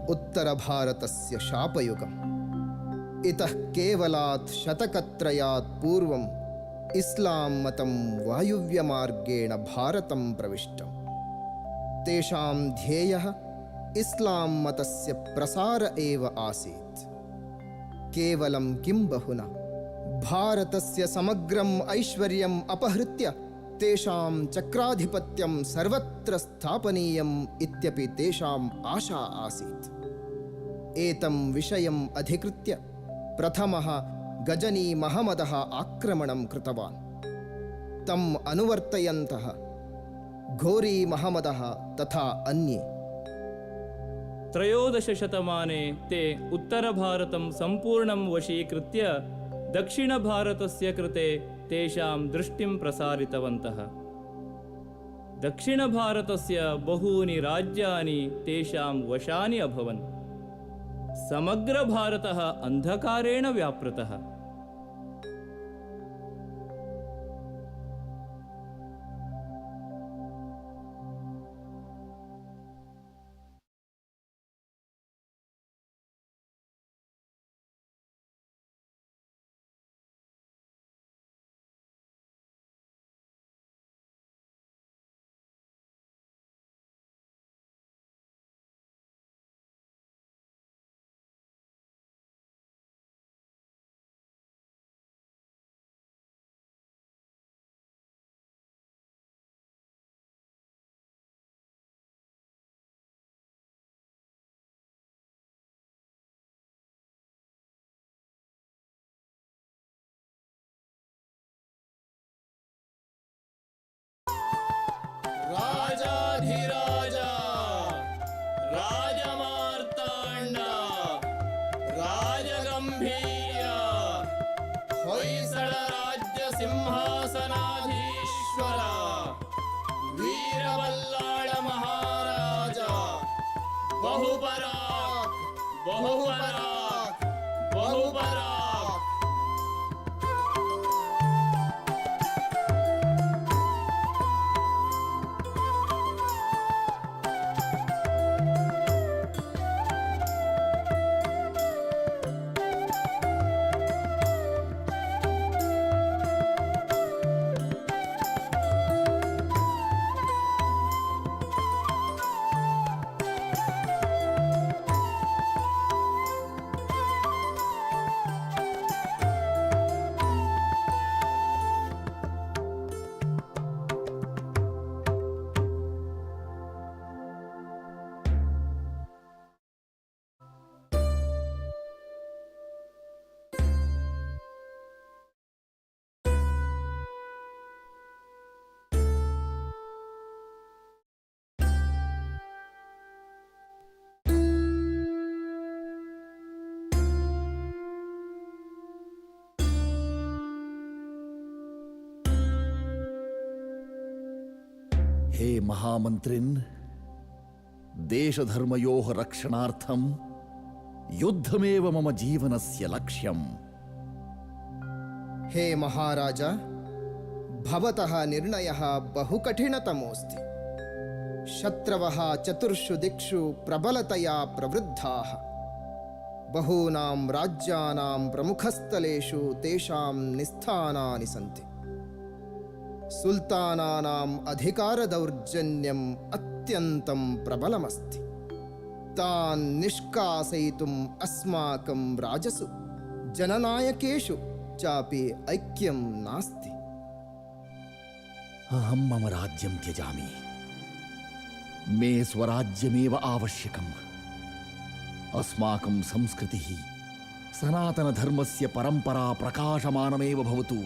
उत्तरभारतस्य शापयुगम्। इतः केवलात् शतकत्रयात् पूर्वम् इस्लां मतं वायुव्यमार्गेण भारतं प्रविष्टम्। तेषां ध्येयः इस्लां मतस्य प्रसार एव आसीत्। केवलं किं बहुना भारतस्य समग्रम् ऐश्वर्यम् अपहृत्य तेषां चक्राधिपत्यं सर्वत्र स्थापनीयम् इत्यपि तेषाम् आशा आसीत्। एतं विषयम् अधिकृत्य प्रथमः गजनी महमदः आक्रमणं कृतवान्। तम् अनुवर्तयन्तः घोरी महमदः तथा अन्ये। त्रयोदशशतमाने ते उत्तरभारतं सम्पूर्णं वशीकृत्य दक्षिणभारतस्य कृते तेषां दृष्टिं प्रसारितवन्तः। दक्षिणभारतस्य बहूनि राज्यानि तेषां वशानि अभवन्। समग्रभारतः अन्धकारेण व्यापृतः। राजाधिराज राजमार्ताण्ड राजगंभीर होय्सळ राज्य सिंहासनाधीश्वर वीरबल्लाळ महाराज बहुपराक बहुपराक बहुपराक। हे महामन्त्रिन्, देशधर्मयोः रक्षणार्थं युद्धमेव मम जीवनस्य लक्ष्यम्। हे महाराज, भवतः निर्णयः बहु कठिनतमोऽस्ति। शत्रवः चतुर्षु दिक्षु प्रबलतया प्रवृद्धाः। बहूनां राज्यानां प्रमुखस्थलेषु तेषां निस्थानानि सन्ति। सुल्तानानाम् अधिकारदौर्जन्यम् अत्यन्तं प्रबलमस्ति। तान् निष्कासयितुम् अस्माकं राजसु जननायकेषु चापि ऐक्यं नास्ति। अहं मम राज्यं त्यजामि। मे स्वराज्यमेव आवश्यकम्। अस्माकं संस्कृतिः सनातनधर्मस्य परम्परा प्रकाशमानमेव भवतु।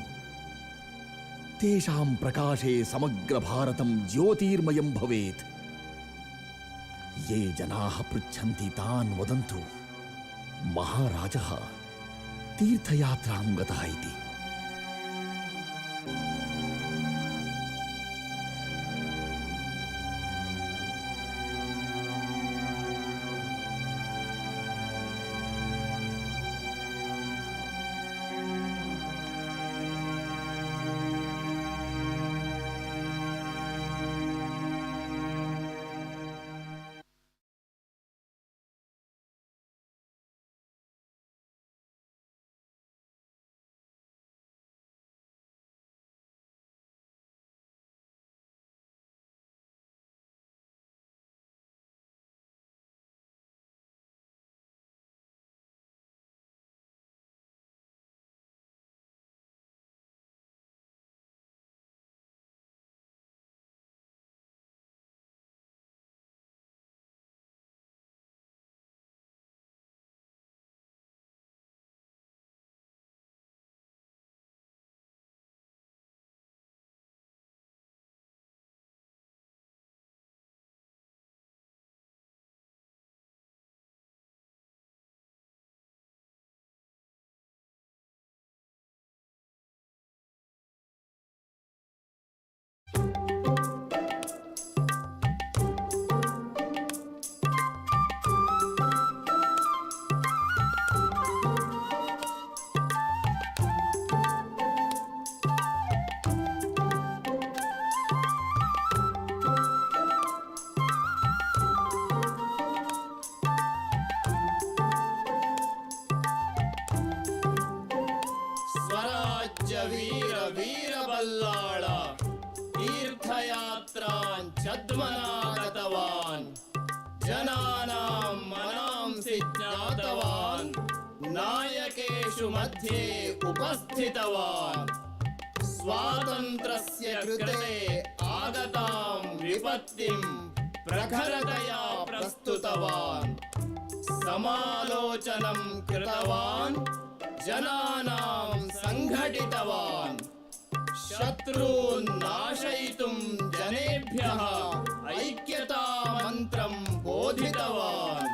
तेषां प्रकाशे समग्रभारतं ज्योतिर्मयं भवेत्। ये जनाः पृच्छन्ति तान् वदन्तु महाराजः तीर्थयात्रां गतः इति। नायकेषु मध्ये उपस्थितवान् स्वातन्त्र्यस्य कृते आगतां विपत्तिं प्रखरतया प्रस्तुतवान् समालोचनं कृतवान् जनानां संघटितवान् शत्रून् नाशयितुं जनेभ्यः ऐक्यता मन्त्रं बोधितवान्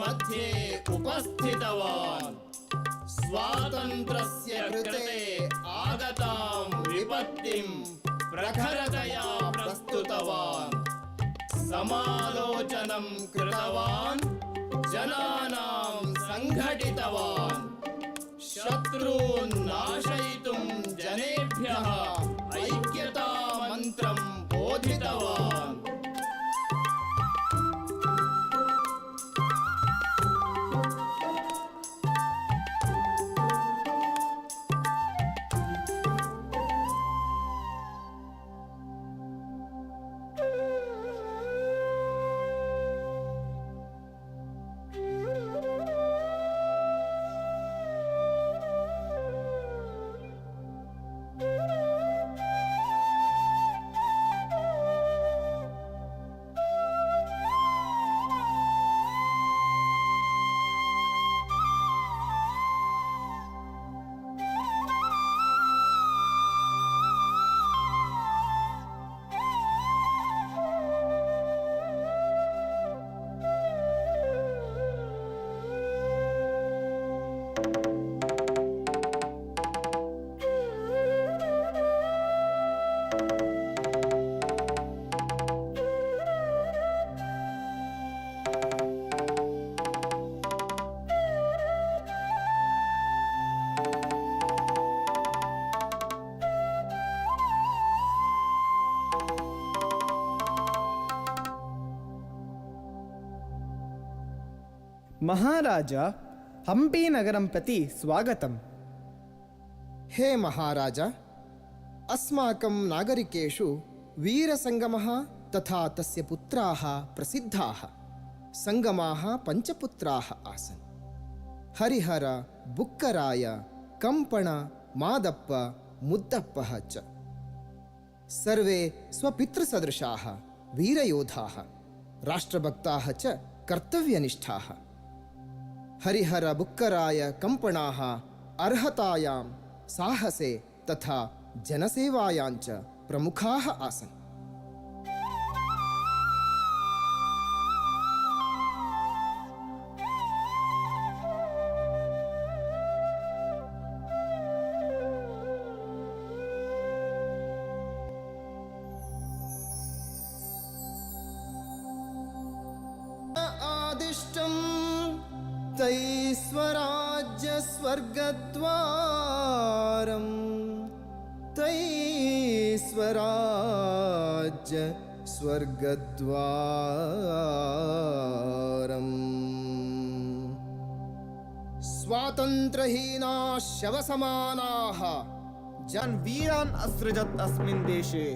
मध्ये उपस्थितवान् स्वातन्त्र्यस्य कृते आगतां विपत्तिं प्रखरतया प्रस्तुतवान् समालोचनं कृतवान् जनानां संघटितवान् शत्रून् नाशयितुं जनेभ्यः ऐक्यता मन्त्रं बोधितवान् महाराज हम्पी नगरं प्रति स्वागतम्। हे महाराज, अस्माकं नागरिकेषु वीरसङ्गमः तथा तस्य पुत्राः प्रसिद्धाः। सङ्गमाः पञ्चपुत्राः आसन्। हरिहर, बुक्कराय, कंपण, मादप्प, मुद्दप्पः च। सर्वे स्वपितृसदृशाः वीरयोधाः, राष्ट्रभक्ताः च कर्तव्यनिष्ठाः। हरिहर बुक्कराय कंपणाः अर्हतायां साहसे तथा जनसेवायां च प्रमुखाः आसन्। तै स्वराज्य स्वर्गद्वारं तै स्वराज्य स्वर्गद्वारम् स्वातन्त्र्यहीनाः शवसमानाः जन वीरान् असृजत् अस्मिन् देशे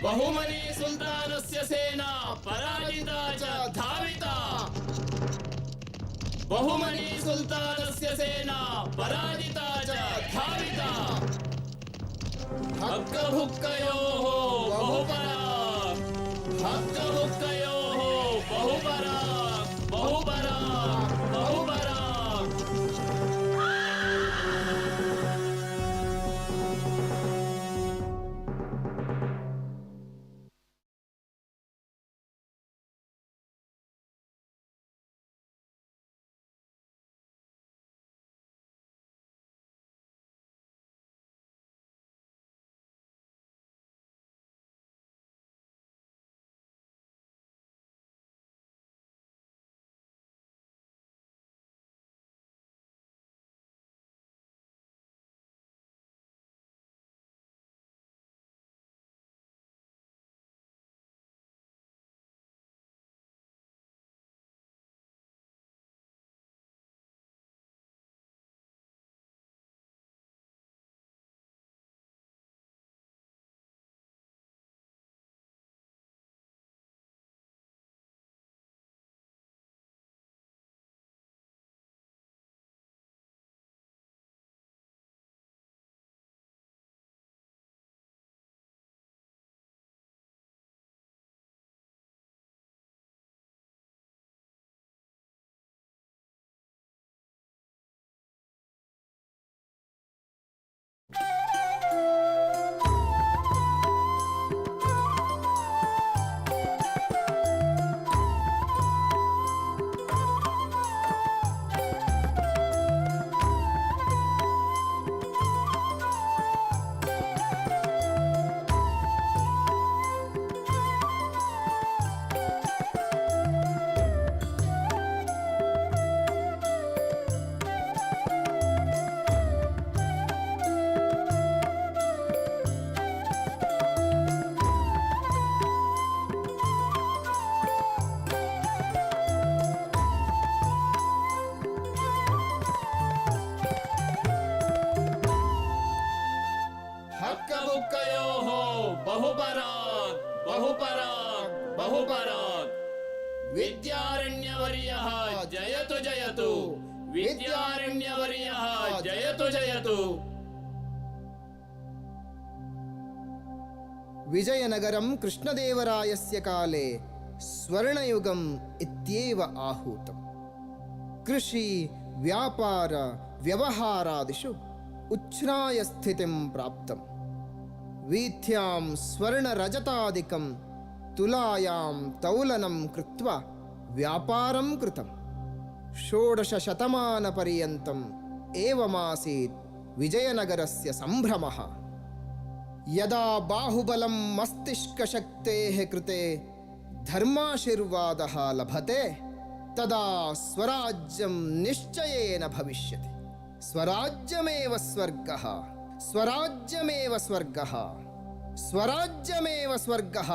बहुमनी सुल्तानस्य सेना पराजिता च धाविता बहुमनी सुल्तानस्य सेना पराजिता च धाविता हक्कभुक्कयोः बहुपराक् हक्कभुक्कयोः बहुपराक् बहुपराक् बहुपराक् हक्कभुक्कयोः बहुपराक् बहुपराक् बहुपराक् विद्यारण्यवर्यः जयतु जयतु विद्यारण्यवर्यः जयतु जयतु विजयनगरं कृष्णदेवरायस्य काले स्वर्णयुगम् इत्येव आहूतम्। कृषि व्यापार व्यवहारादिषु उच्छ्राय स्थितिं प्राप्तम्। वीथ्यां स्वर्णरजतादिकं तुलायां तौलनं कृत्वा व्यापारं कृतम्। 16 शतमानपर्यन्तम् एवमासीत् विजयनगरस्य सम्भ्रमः। यदा बाहुबलं मस्तिष्कशक्तेः कृते धर्माशीर्वादः लभते तदा स्वराज्यं निश्चयेन भविष्यति। स्वराज्यमेव स्वर्गः स्वराज्यमेव स्वर्गः स्वराज्यमेव स्वर्गः।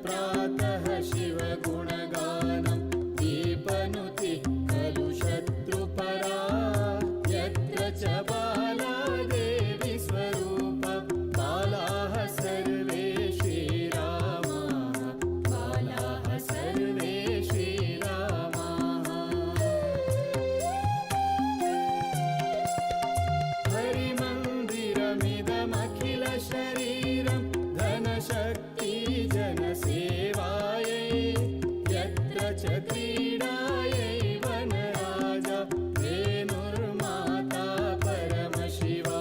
प्रातः शिवगुणगानं दीपनुतिः खलु शत्रुपरा यत्र च बाला देवी स्वरूपा बालाः सर्वे श्रीरामाः बालाः सर्वे श्रीरामाः हरिमन्दिरमिदमखिलशरीरं धनशक्ति जनसेवायै यत्र च क्रीडायै वनराजा धेनुर्माता परमशिवा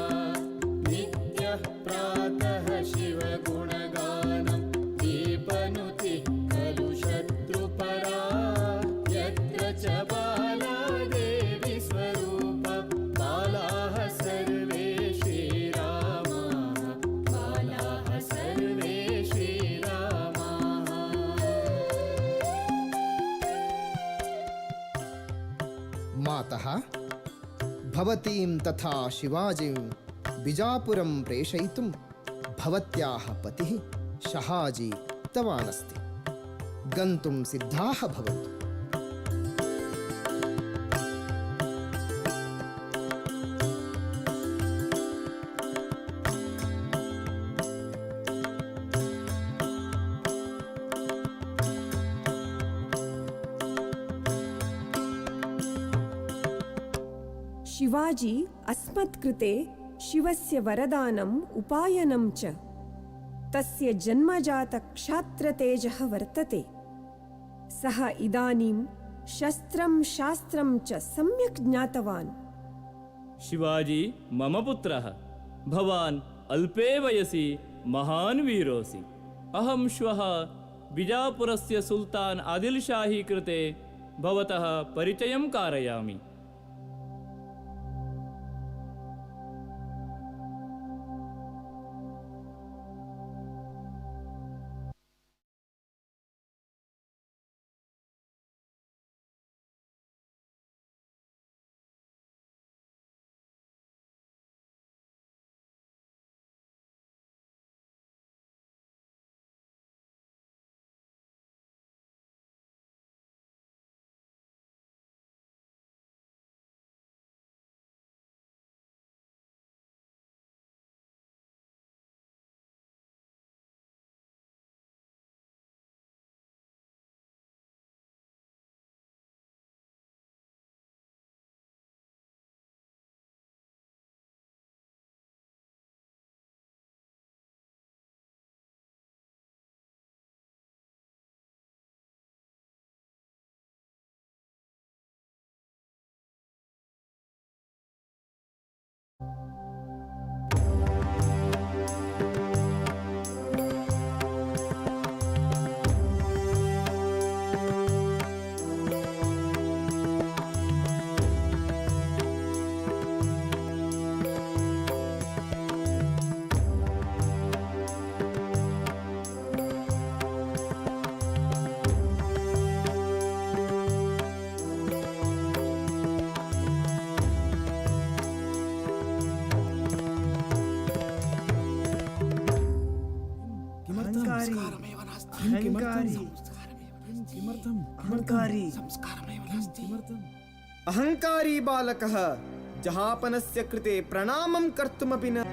नित्यः प्रातः शिवगुणगानं दीपनुतिः खलु शत्रुपरा यत्र च बाला देवी स्वरूपा बालाः सर्वे श्रीरामाः बालाः सर्वे श्रीरामाः मातः भवतीं तथा शिवाजीं बिजापुरं प्रेषयितुं भवत्याः पतिः शहाजी उक्तवानस्ति। गन्तुं सिद्धाः भवन्तु। शिवाजी अस्मत्कृते शिवस्य वरदानम् उपायनं च तस्य जन्मजातक्षात्रतेजः वर्तते। सः इदानीं शस्त्रं शास्त्रं च सम्यक् ज्ञातवान्। शिवाजी मम पुत्रः, भवान् अल्पे वयसि महान् वीरोऽसि। अहं श्वः बिजापुरस्य सुल्तान् आदिल् शाही कृते भवतः परिचयं कारयामि। अहंकारी बालकः जहापनस्य कृते प्रणामं कर्तुमपि न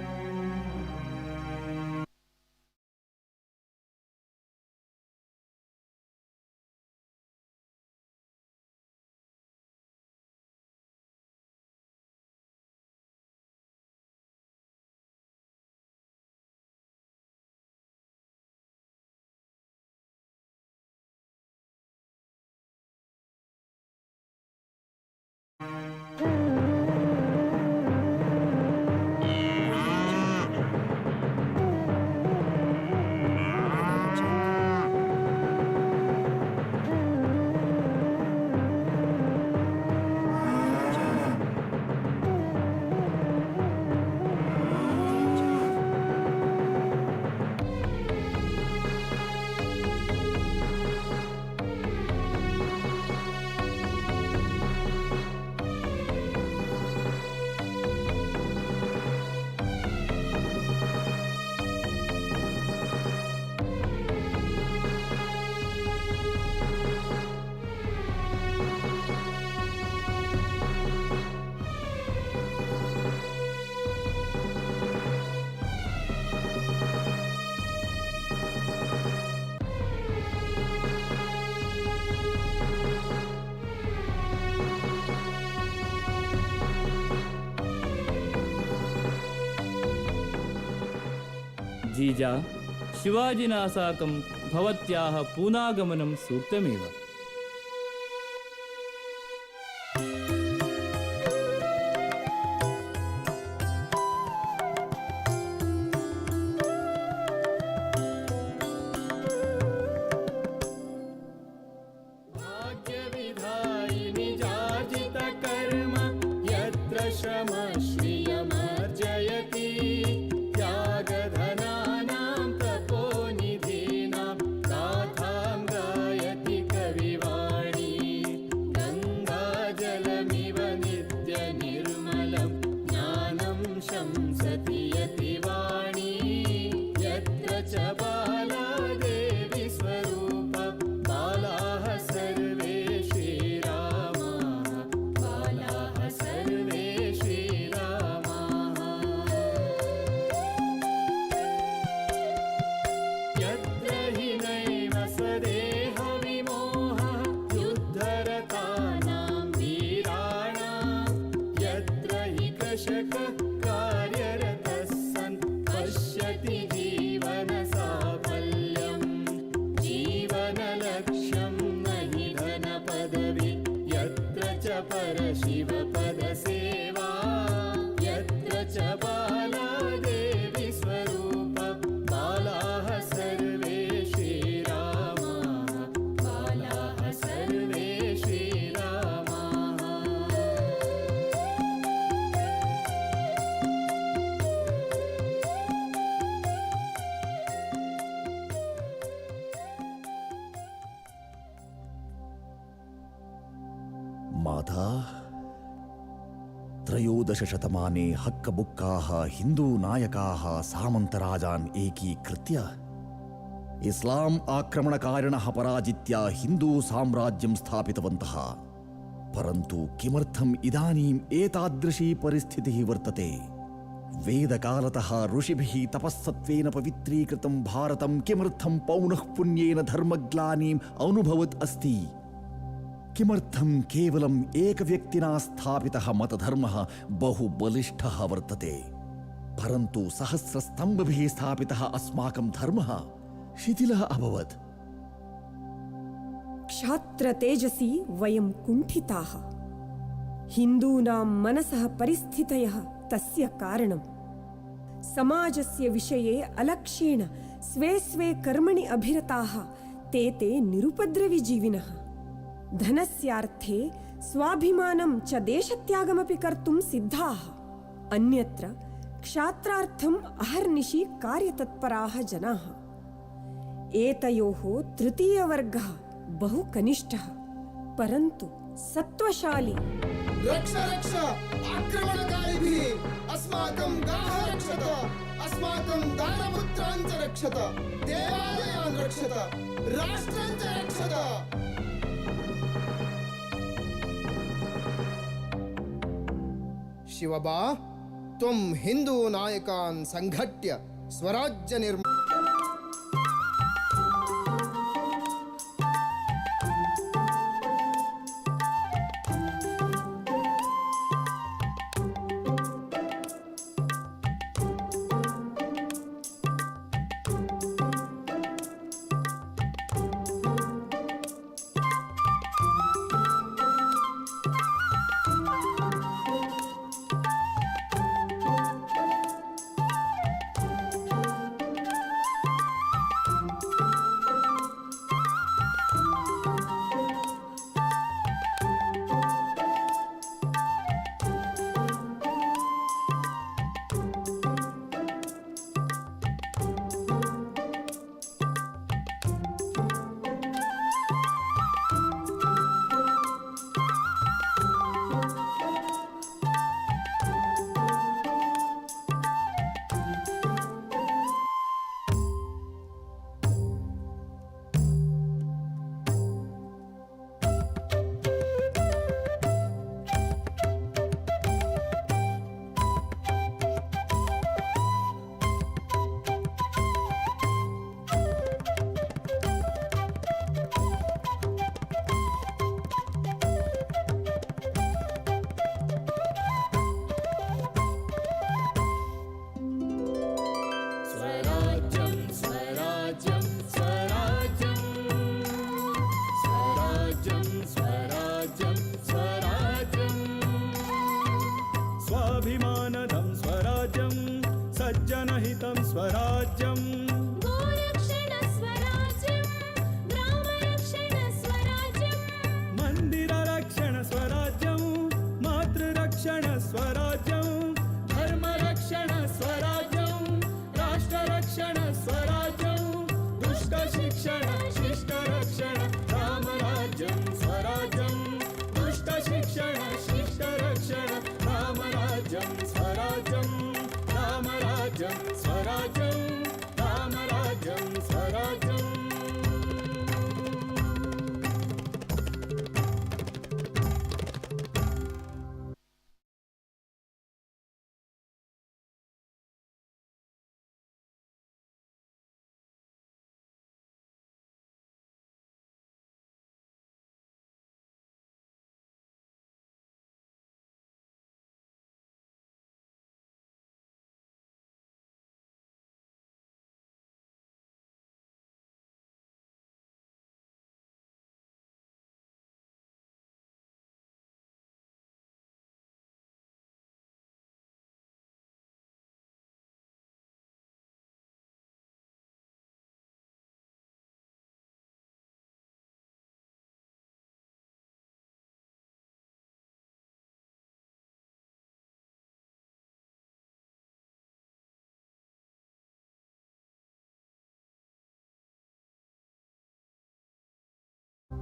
अधीजा शिवाजिना साकं भवत्याः पूनागमनं सूक्तमेव। भाग्यविधायिनि जार्जितकर्म यत्र श्रमश्रियमर्जयति त्यागधनानां तपोनिधीनां गाथां गायति कविवाणी गङ्गाजलमिव नित्यनिर्मलं ज्ञानं शंसति यतिवाणी यत्र च बाला देवी स्वरूप बालाः सर्वे श्रीरामाः बालाः सर्वे श्रीरामाः यत्र हि नैव स्वदेहविमोहः युद्धरतानां वीराणां यत्र हि कृषकः कार्यरतः सन् पश्यति जीवनसाफल्यं जीवनलक्ष्यं न हि धनपदवी यत्र च परशिवपदसेवा यत्र च बाला देवी स्वरूप बालाः सर्वे श्रीरामाः बालाः सर्वे श्रीरामाः माता त्रयोदशशतमाने हक्कबुक्काः हिन्दूनायकाः सामन्तराजान् एकीकृत्य इस्लाम् आक्रमणकारिणः पराजित्य हिन्दू साम्राज्यं स्थापितवन्तः। परन्तु किमर्थम् इदानीम् एतादृशी परिस्थितिः वर्तते? वेदकालतः ऋषिभिः तपस्सत्त्वेन पवित्रीकृतं भारतं किमर्थं पौनःपुन्येन धर्मग्लानिम् अनुभवत् अस्ति? किमर्थं केवलम् एकव्यक्तिना स्थापितः मतधर्मः बहु बलिष्ठः वर्तते, परन्तु सहस्रस्तम्भभिः स्थापितः अस्माकं धर्मः शिथिलः अभवत्? क्षात्रतेजसि वयं कुण्ठिताः। हिन्दूनां मनसः परिस्थितयः तस्य कारणम्। समाजस्य विषये अलक्ष्येण स्वे स्वे कर्मणि अभिरताः ते निरुपद्रविजीविनः। धनस्यार्थे स्वाभिमानं च देशत्यागमपि कर्तुं सिद्धाः। अन्यत्र क्षात्रार्थम् अहर्निशि कार्यतत्पराः जनाः। एतयोः तृतीयवर्गः बहु कनिष्ठः, परन्तु सत्त्वशाली। रक्ष रक्ष आक्रमणकारिभिः अस्माकं गाः रक्षत, अस्माकं दानपुत्रान् च रक्षत, देवालयान् रक्षत, राष्ट्रं च रक्षत। शिवबा, त्वं हिन्दू नायकान् संघट्य स्वराज्य निर्माण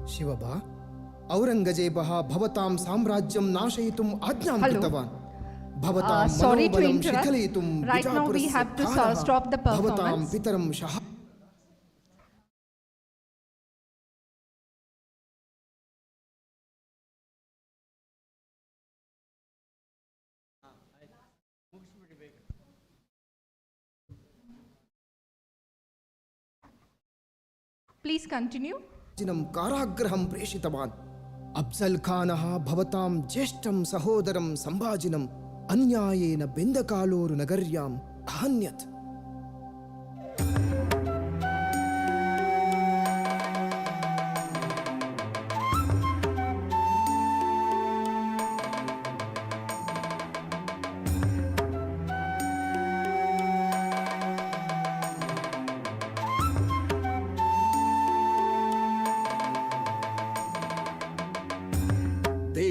शिवबा औरंगजेबः भवतां साम्राज्यं नाशयितुम् आज्ञां कृतवान् भवतां sorry to मनोबलं interrupt. शिथिलयितुं Right now we have to stop the भवतां performance. पितरं शः Please continue. जिनं कारागृहं प्रेषितवान् अफ्जल् खानः भवतां ज्येष्ठं सहोदरं सम्भाजिनम् अन्यायेन बेन्दकालोरु नगर्याम् आहन्यत्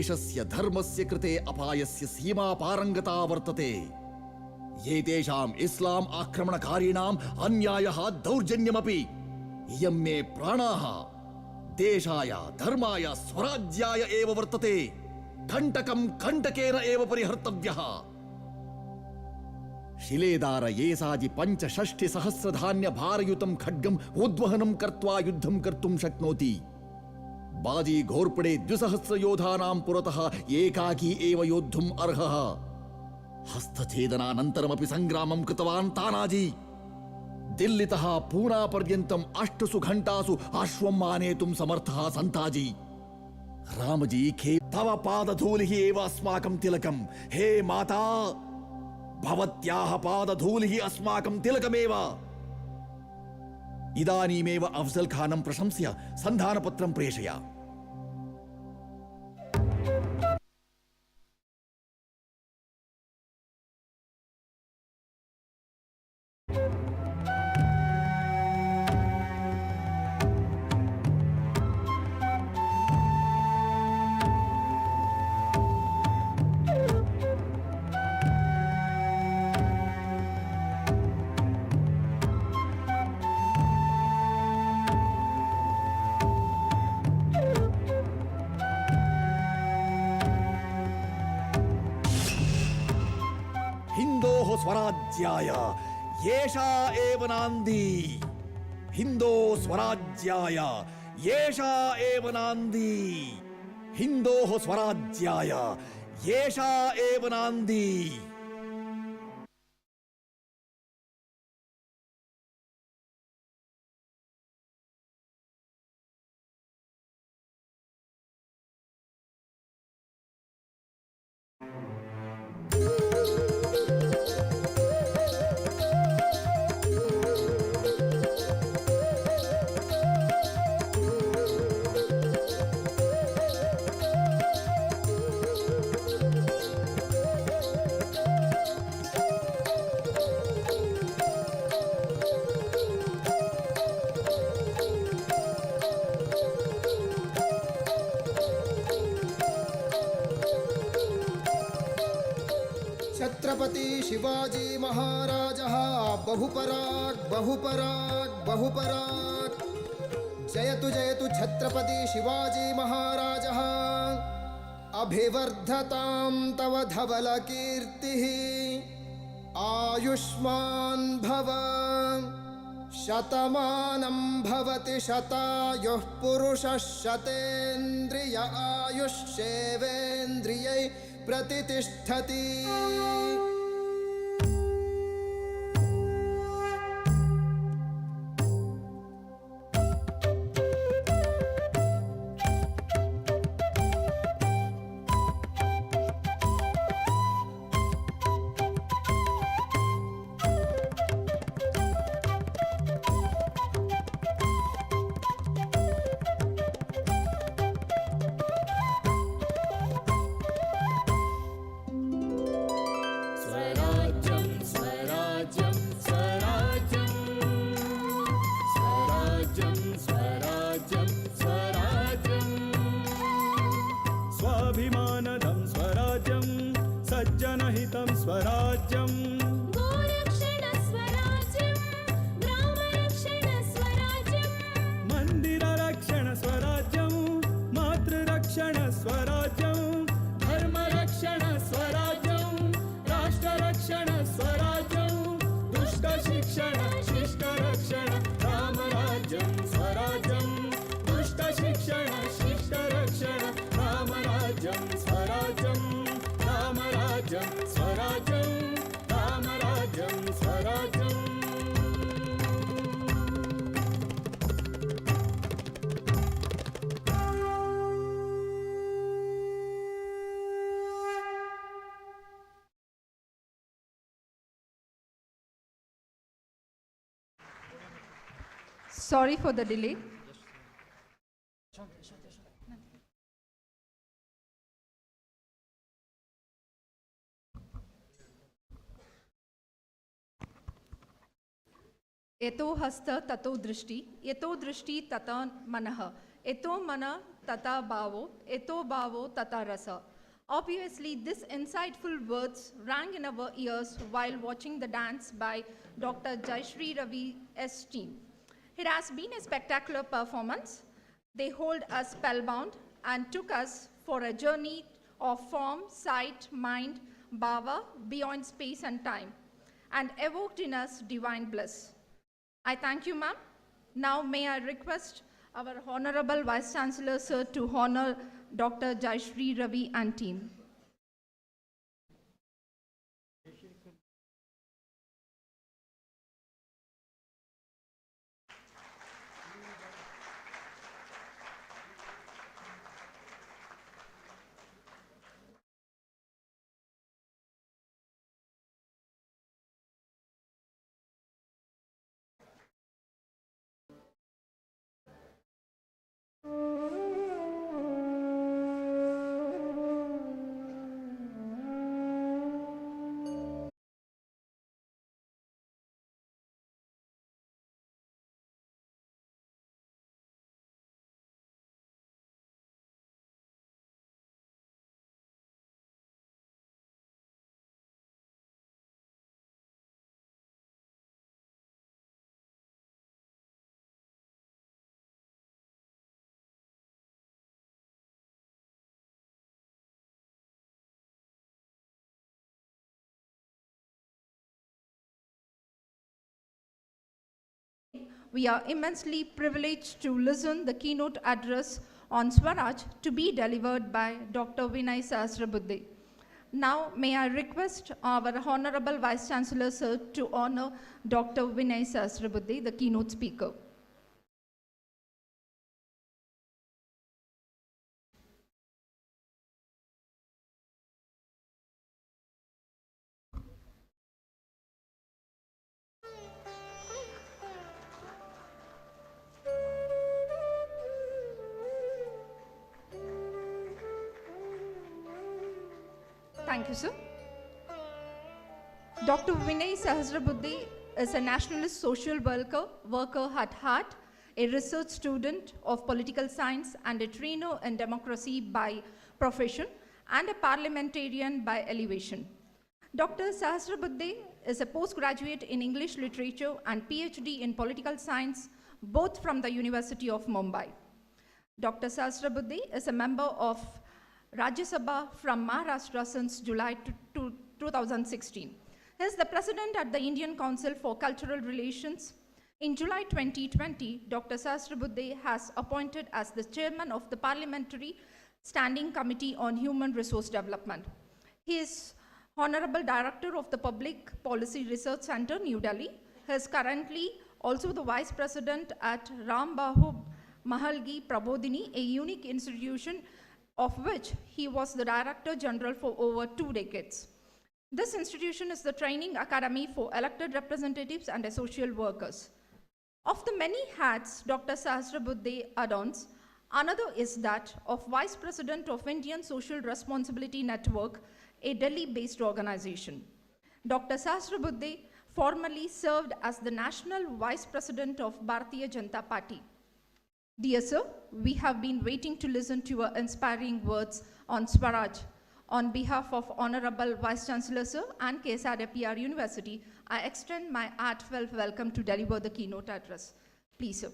देशस्य धर्मस्य कृते अपायस्य सीमा पारंगता वर्तते एतेषाम् इस्लाम् आक्रमणकारिणाम् अन्यायः दौर्जन्यमपि इयं मे प्राणाः देशाय धर्माय स्वराज्याय एव वर्तते कण्टकं कण्टकेन एव परिहर्तव्यः शिलेदार येसाजि 65 सहस्रधान्य भारयुतं खड्गम् उद्वहनं कर्त्वा युद्धं कर्तुं शक्नोति बाजी घोर्पडे 200 योधानां पुरतः एकाकी एव योद्धुम् अर्हः हस्तछेदनानन्तरमपि संग्रामं कृतवान् तानाजी दिल्लीतः पूना पर्यन्तम् 8 घण्टासु अश्वम् आनेतुं समर्थः सन्ताजी रामजी खे तव पादधूलिः एव अस्माकं तिलकम् हे माता भवत्याः पादधूलिः अस्माकं तिलकमेव इदानीमेव अफजल खानं प्रशंस्य संधानपत्रं प्रेषय स्वराज्याय येषा एव नान्दी हिंदो स्वराज्याय येषा एव नान्दी हिंदोः स्वराज्याय येषा एव नान्दी छत्रपति शिवाजी महाराजः बहुपराक् बहुपराक् बहुपराक् जयतु जयतु छत्रपति शिवाजी महाराजः अभिवर्धतां तव धवल कीर्तिः आयुष्मान् भव शतमानं भवति शतायुः पुरुषः शतेन्द्रिय आयुष्येवेन्द्रियै प्रतिष्ठति मंदिर रक्षण स्वराज्यम रक्षण स्वराज्यं धर्म रक्षण स्वराज्यं राष्ट्र रक्षण स्वराज्यं दुष्ट शिक्षण शिष्ट रक्षण रामराज्यं स्वराज्यं दुष्ट शिक्षण शिष्ट रक्षण रामराज्यं स्वराज्यं रामराज्यं स्वराज्यं रामराज्यं स्वराज्यं Sorry for the delay. Eto hasta tato drishti, eto drishti tata manah, eto mana tata bhavo, eto bhavo tata rasa. Obviously, these insightful words rang in our ears while watching the dance by Dr. Jayashree Ravi's team. It has been a spectacular performance. They hold us spellbound and took us for a journey of form, sight, mind, bhava, beyond space and time, and evoked in us divine bliss. I thank you, ma'am. Now may I request our Honorable Vice Chancellor, sir, to honor Dr. Jayashree Ravi and team. We are immensely privileged to listen the keynote address on Swaraj to be delivered by Dr. Vinay Sahasrabuddhe. Now, may I request our Honorable Vice Chancellor, sir, to honor Dr. Vinay Sahasrabuddhe, the keynote speaker. Thank you, sir. Dr. Vinay Sahasrabuddhe is a nationalist social worker at heart, a research student of political science and a trainer in democracy by profession and a parliamentarian by elevation. Dr. Sahasrabuddhe is a postgraduate in English literature and PhD in political science, both from the University of Mumbai. Dr. Sahasrabuddhe is a member of Rajya Sabha from Maharashtra since July 2016. He is the president at the Indian Council for Cultural Relations. In July 2020, Dr. Sahasrabuddhe has appointed as the chairman of the Parliamentary Standing Committee on Human Resource Development. He is Honorable Director of the Public Policy Research Center, New Delhi. He is currently also the Vice President at Ram Bahu Mahalgi Prabodhini, a unique institution of which he was the Director General for over 2 decades. This institution is the training academy for elected representatives and social workers. Of the many hats Dr. Sahasrabuddhe adorns, another is that of Vice President of Indian Social Responsibility Network, a Delhi-based organization. Dr. Sahasrabuddhe formerly served as the National Vice President of Bharateeya Janata Party. Dear sir, we have been waiting to listen to your inspiring words on Swaraj. On behalf of Honorable Vice Chancellor sir and KSRA PR University, I extend my heartfelt welcome to deliver the keynote address. Please sir.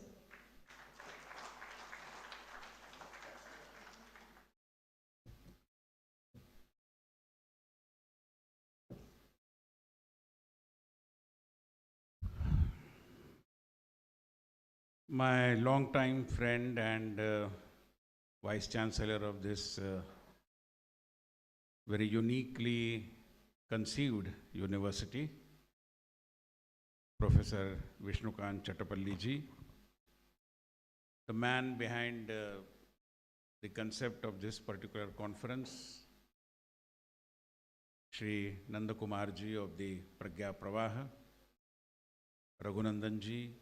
My longtime friend and Vice Chancellor of this very uniquely conceived university, Professor Vishnukant Chatrapathi ji, the man behind the concept of this particular conference, Shri Nandakumar ji of the Pragya Pravaha, Raghunandan ji,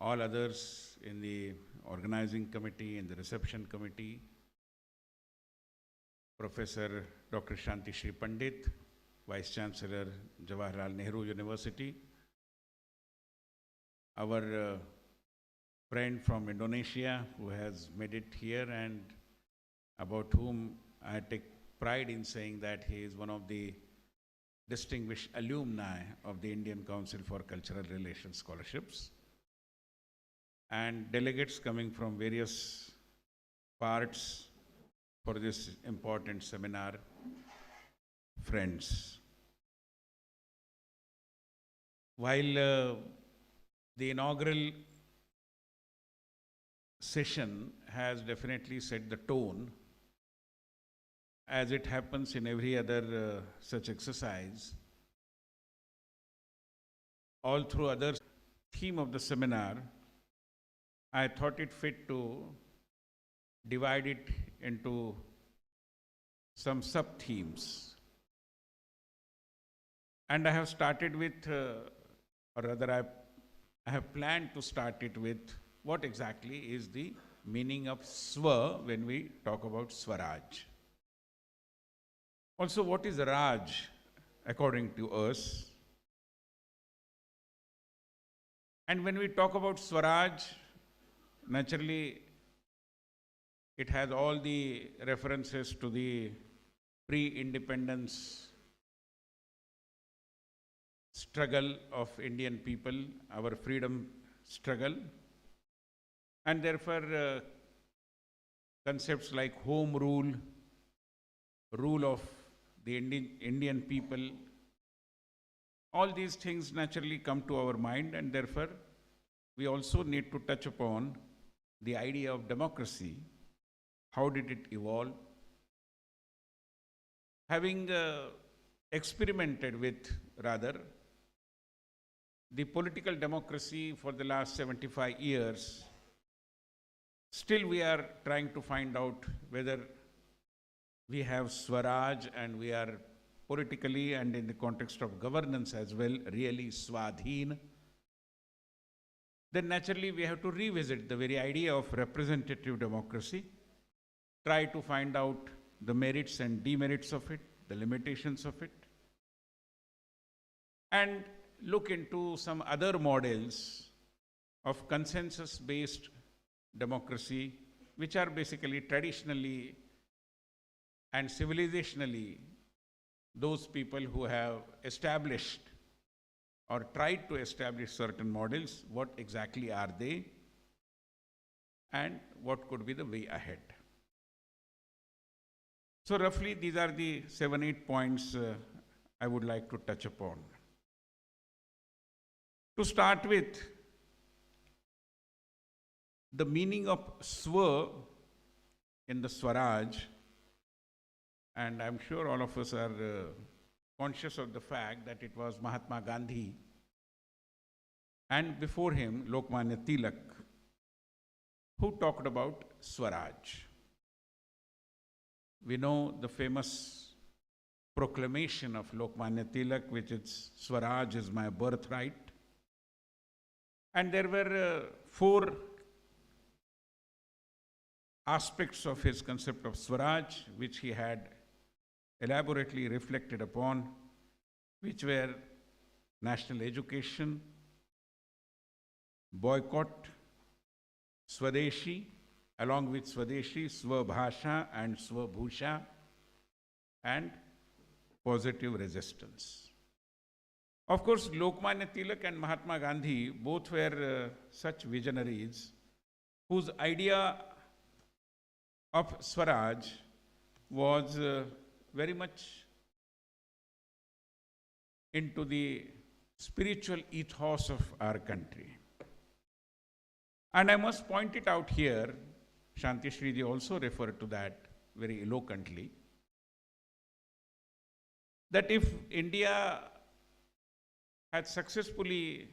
all others in the organizing committee, in the reception committee, Professor Dr. Shanti Shri Pandit, Vice Chancellor, Jawaharlal Nehru University, our friend from Indonesia who has made it here and about whom I take pride in saying that he is one of the distinguished alumni of the Indian Council for Cultural Relations Scholarships, and delegates coming from various parts for this important seminar, friends. While the inaugural session has definitely set the tone, as it happens in every other such exercise, all through other theme of the seminar, I thought it fit to divide it into some sub-themes. And I have started with, or rather I have planned to start it with what exactly is the meaning of Swa when we talk about Swaraj. Also, what is Raj according to us? And when we talk about Swaraj, naturally, it has all the references to the pre-independence struggle of Indian people, our freedom struggle, and therefore concepts like home rule, rule of the Indian people, all these things naturally come to our mind, and therefore we also need to touch upon the idea of democracy. How did it evolve? Having experimented with, rather, the political democracy for the last 75 years, still we are trying to find out whether we have Swaraj and we are politically and in the context of governance as well really Swadheen. Then naturally we have to revisit the very idea of representative democracy, try to find out the merits and demerits of it, the limitations of it, and look into some other models of consensus-based democracy, which are basically traditionally and civilizationally those people who have established or tried to establish certain models, what exactly are they and what could be the way ahead. So roughly these are the 7-8 points I would like to touch upon. To start with, the meaning of Swa in the Swaraj, and I'm sure all of us are conscious of the fact that it was Mahatma Gandhi and before him Lokmanya Tilak who talked about Swaraj. We know the famous proclamation of Lokmanya Tilak, which is Swaraj is my birthright. And there were 4 aspects of his concept of Swaraj, which he had elaborately reflected upon, which were national education, boycott, Swadeshi, along with Swadeshi, Swabhasha and Swabhusha, and positive resistance. Of course, Lokmanya Tilak and Mahatma Gandhi both were such visionaries whose idea of Swaraj was very much into the spiritual ethos of our country. And I must point it out here, Shanti Shriji also referred to that very eloquently, that if India had successfully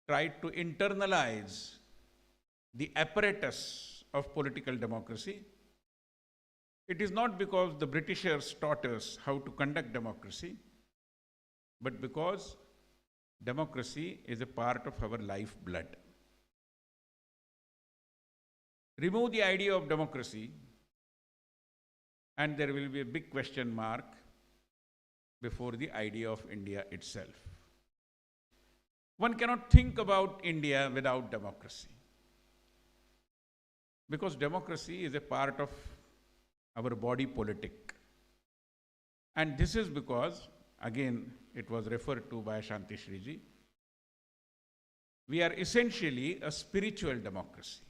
tried to internalize the apparatus of political democracy, it is not because the Britishers taught us how to conduct democracy, but because democracy is a part of our lifeblood. Remove the idea of democracy, and there will be a big question mark before the idea of India itself. One cannot think about India without democracy, because democracy is a part of our body politic. And this is because, again, it was referred to by Shanti Shriji, we are essentially a spiritual democracy.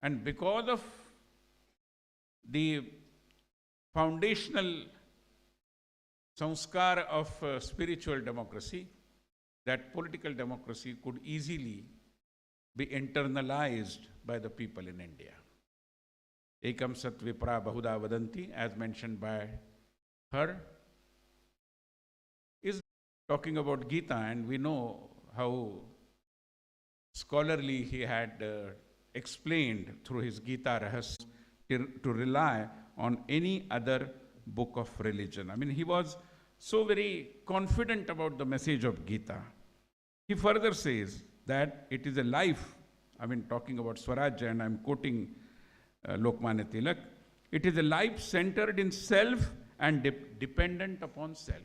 And because of the foundational sanskar of spiritual democracy, that political democracy could easily be internalized by the people in India. Ekam sat vipra bahuda vadanti, as mentioned by her, is talking about Gita, and we know how scholarly he had explained through his Gita Rahas to rely on any other book of religion. I mean, he was so very confident about the message of Gita. He further says that it is a life, I mean, talking about Swaraj, and I'm quoting Lokmanya Tilak, it is a life centered in self and dependent upon self.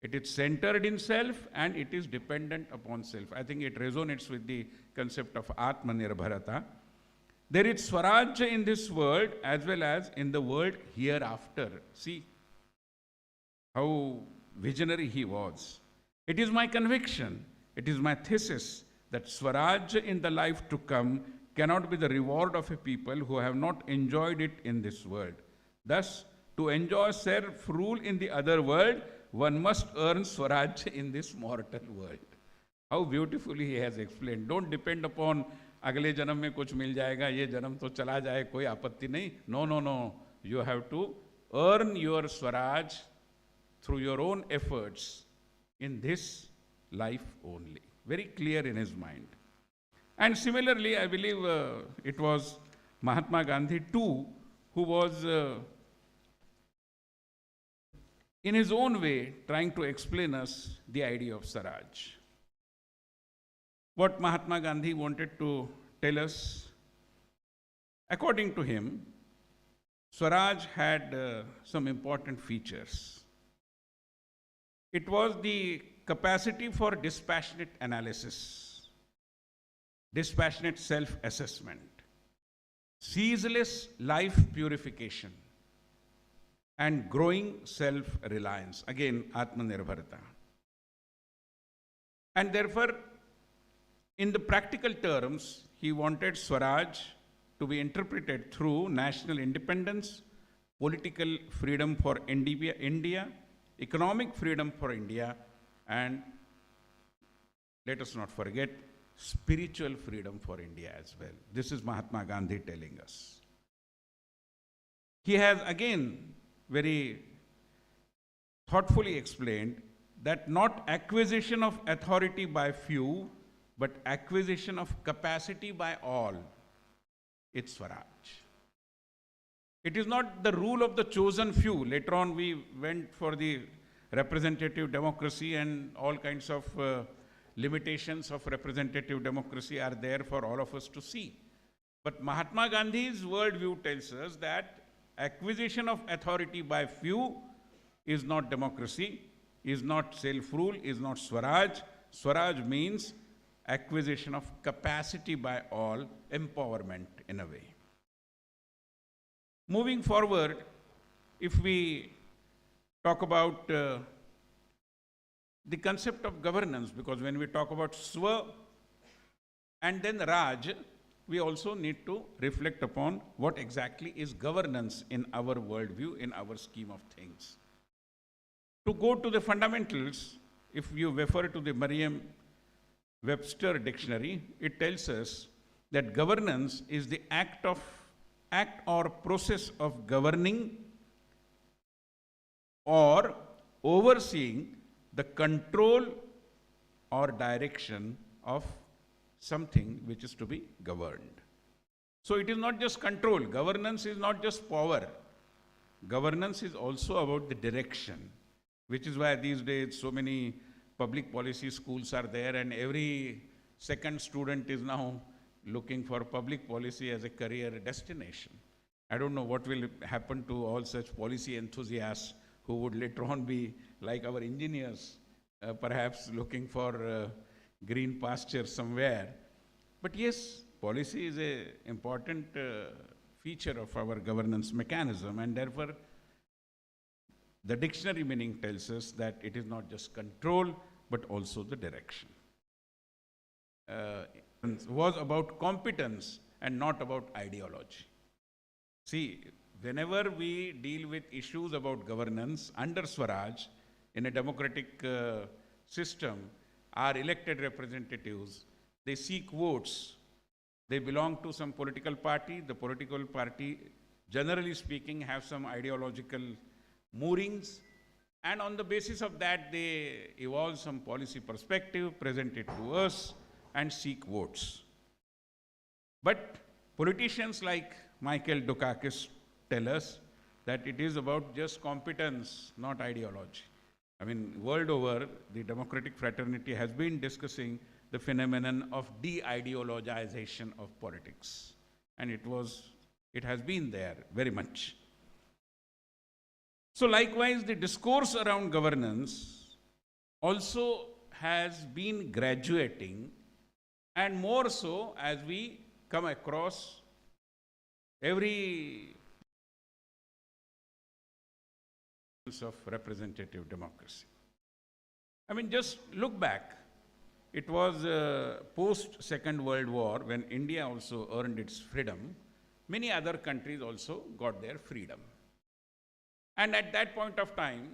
It is centered in self and it is dependent upon self. I think it resonates with the concept of Atmanirbharata. There is Swaraj in this world as well as in the world hereafter. See how visionary he was. It is my conviction, it is my thesis that Swaraj in the life to come cannot be the reward of a people who have not enjoyed it in this world. Thus, to enjoy self-rule in the other world, one must earn Swaraj in this mortal world. How beautifully he has explained. Don't depend upon अगले जन्म में कुछ मिल जाएगा, ये जन्म तो चला जाए, कोई आपत्ति नहीं. No, no, no. You have to earn your Swaraj through your own efforts in this life only. Very clear in his mind. And similarly, I believe it was Mahatma Gandhi too, who was in his own way trying to explain us the idea of Swaraj. What Mahatma Gandhi wanted to tell us, according to him, Swaraj had some important features. It was the capacity for dispassionate analysis, dispassionate self-assessment, ceaseless life purification, and growing self-reliance. Again, Atmanirbharata. And therefore, in the practical terms, he wanted Swaraj to be interpreted through national independence, political freedom for India, economic freedom for India, and let us not forget, spiritual freedom for India as well. This is Mahatma Gandhi telling us. He has again very thoughtfully explained that not acquisition of authority by few, but acquisition of capacity by all. It's Swaraj. It is not the rule of the chosen few. Later on, we went for the representative democracy, and all kinds of limitations of representative democracy are there for all of us to see. But Mahatma Gandhi's worldview tells us that acquisition of authority by few is not democracy, is not self-rule, is not Swaraj. Swaraj means acquisition of capacity by all, empowerment in a way. Moving forward, if we talk about the concept of governance, because when we talk about Swa and then Raj, we also need to reflect upon what exactly is governance in our worldview, in our scheme of things. To go to the fundamentals, if you refer to the Webster dictionary, it tells us that governance is the act or process of governing or overseeing the control or direction of something which is to be governed. So it is not just control. Governance is not just power. Governance is also about the direction, which is why these days so many public policy schools are there, and every second student is now looking for public policy as a career destination. I don't know what will happen to all such policy enthusiasts who would later on be like our engineers, perhaps looking for green pasture somewhere. But yes, policy is an important feature of our governance mechanism, and therefore the dictionary meaning tells us that it is not just control, but also the direction. Was about competence and not about ideology. See, whenever we deal with issues about governance under Swaraj, in a democratic system, our elected representatives, they seek votes. They belong to some political party. The political party, generally speaking, have some ideological moorings. And on the basis of that, they evolve some policy perspective, present it to us, and seek votes. But politicians like Michael Dukakis tell us that it is about just competence, not ideology. I mean, world over, the democratic fraternity has been discussing the phenomenon of de-ideologization of politics. And it has been there very much. So likewise, the discourse around governance also has been graduating, and more so as we come across every of representative democracy. I mean, just look back. It was post-Second World War when India also earned its freedom. Many other countries also got their freedom. And at that point of time,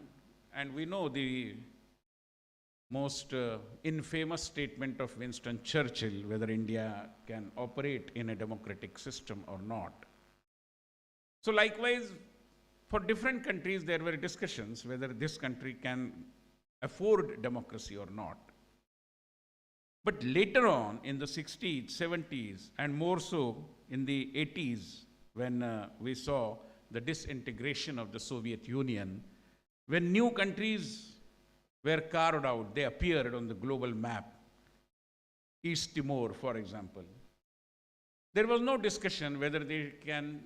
and we know the most infamous statement of Winston Churchill, whether India can operate in a democratic system or not. So likewise, for different countries, there were discussions whether this country can afford democracy or not. But later on, in the 60s, 70s, and more so in the 80s, when we saw the disintegration of the Soviet Union, when new countries were carved out, they appeared on the global map. East Timor, for example. There was no discussion whether they can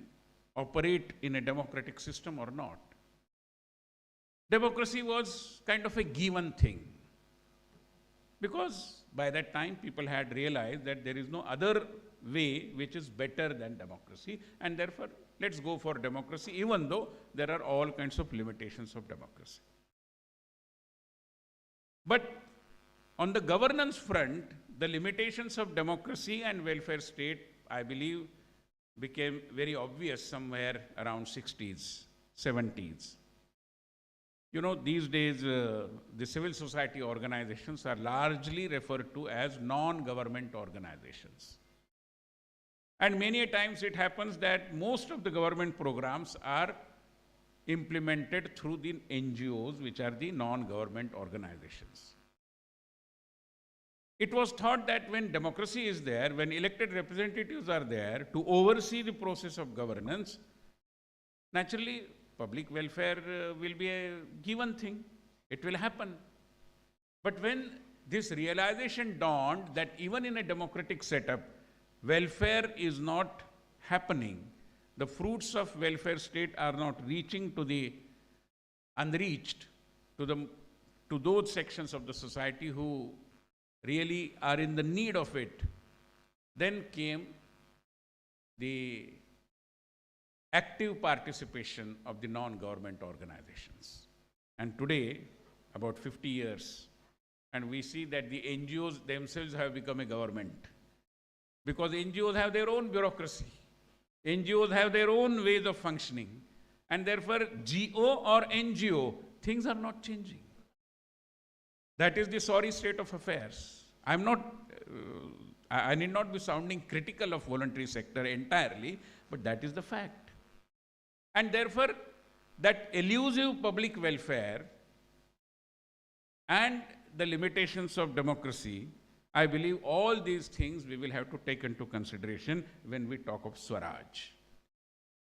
operate in a democratic system or not. Democracy was kind of a given thing, because by that time people had realized that there is no other way which is better than democracy, and therefore let's go for democracy, even though there are all kinds of limitations of democracy. But on the governance front, the limitations of democracy and welfare state, I believe, became very obvious somewhere around 60s, 70s. You know, these days, the civil society organizations are largely referred to as non-government organizations. And many times it happens that most of the government programs are implemented through the NGOs, which are the non-government organizations. It was thought that when democracy is there, when elected representatives are there to oversee the process of governance, naturally public welfare will be a given thing. It will happen. But when this realization dawned that even in a democratic setup, welfare is not happening, the fruits of welfare state are not reaching to the unreached, to those sections of the society who really are in the need of it, then came the active participation of the non-government organizations. And today, about 50 years, and we see that the NGOs themselves have become a government, because NGOs have their own bureaucracy. NGOs have their own ways of functioning, and therefore GO or NGO, things are not changing. That is the sorry state of affairs. I'm not, I need not be sounding critical of voluntary sector entirely, but that is the fact. And therefore, that elusive public welfare and the limitations of democracy, I believe all these things we will have to take into consideration when we talk of Swaraj.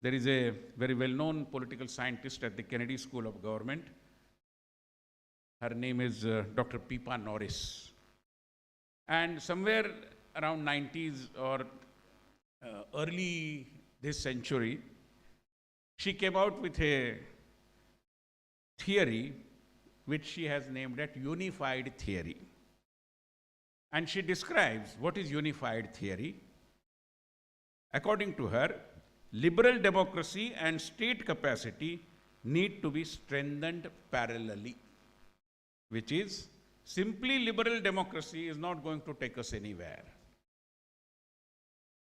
There is a very well-known political scientist at the Kennedy School of Government. Her name is Dr. Pippa Norris. And somewhere around 90s or early this century, she came out with a theory which she has named as unified theory. And she describes what is unified theory. According to her, liberal democracy and state capacity need to be strengthened parallelly, which is simply liberal democracy is not going to take us anywhere.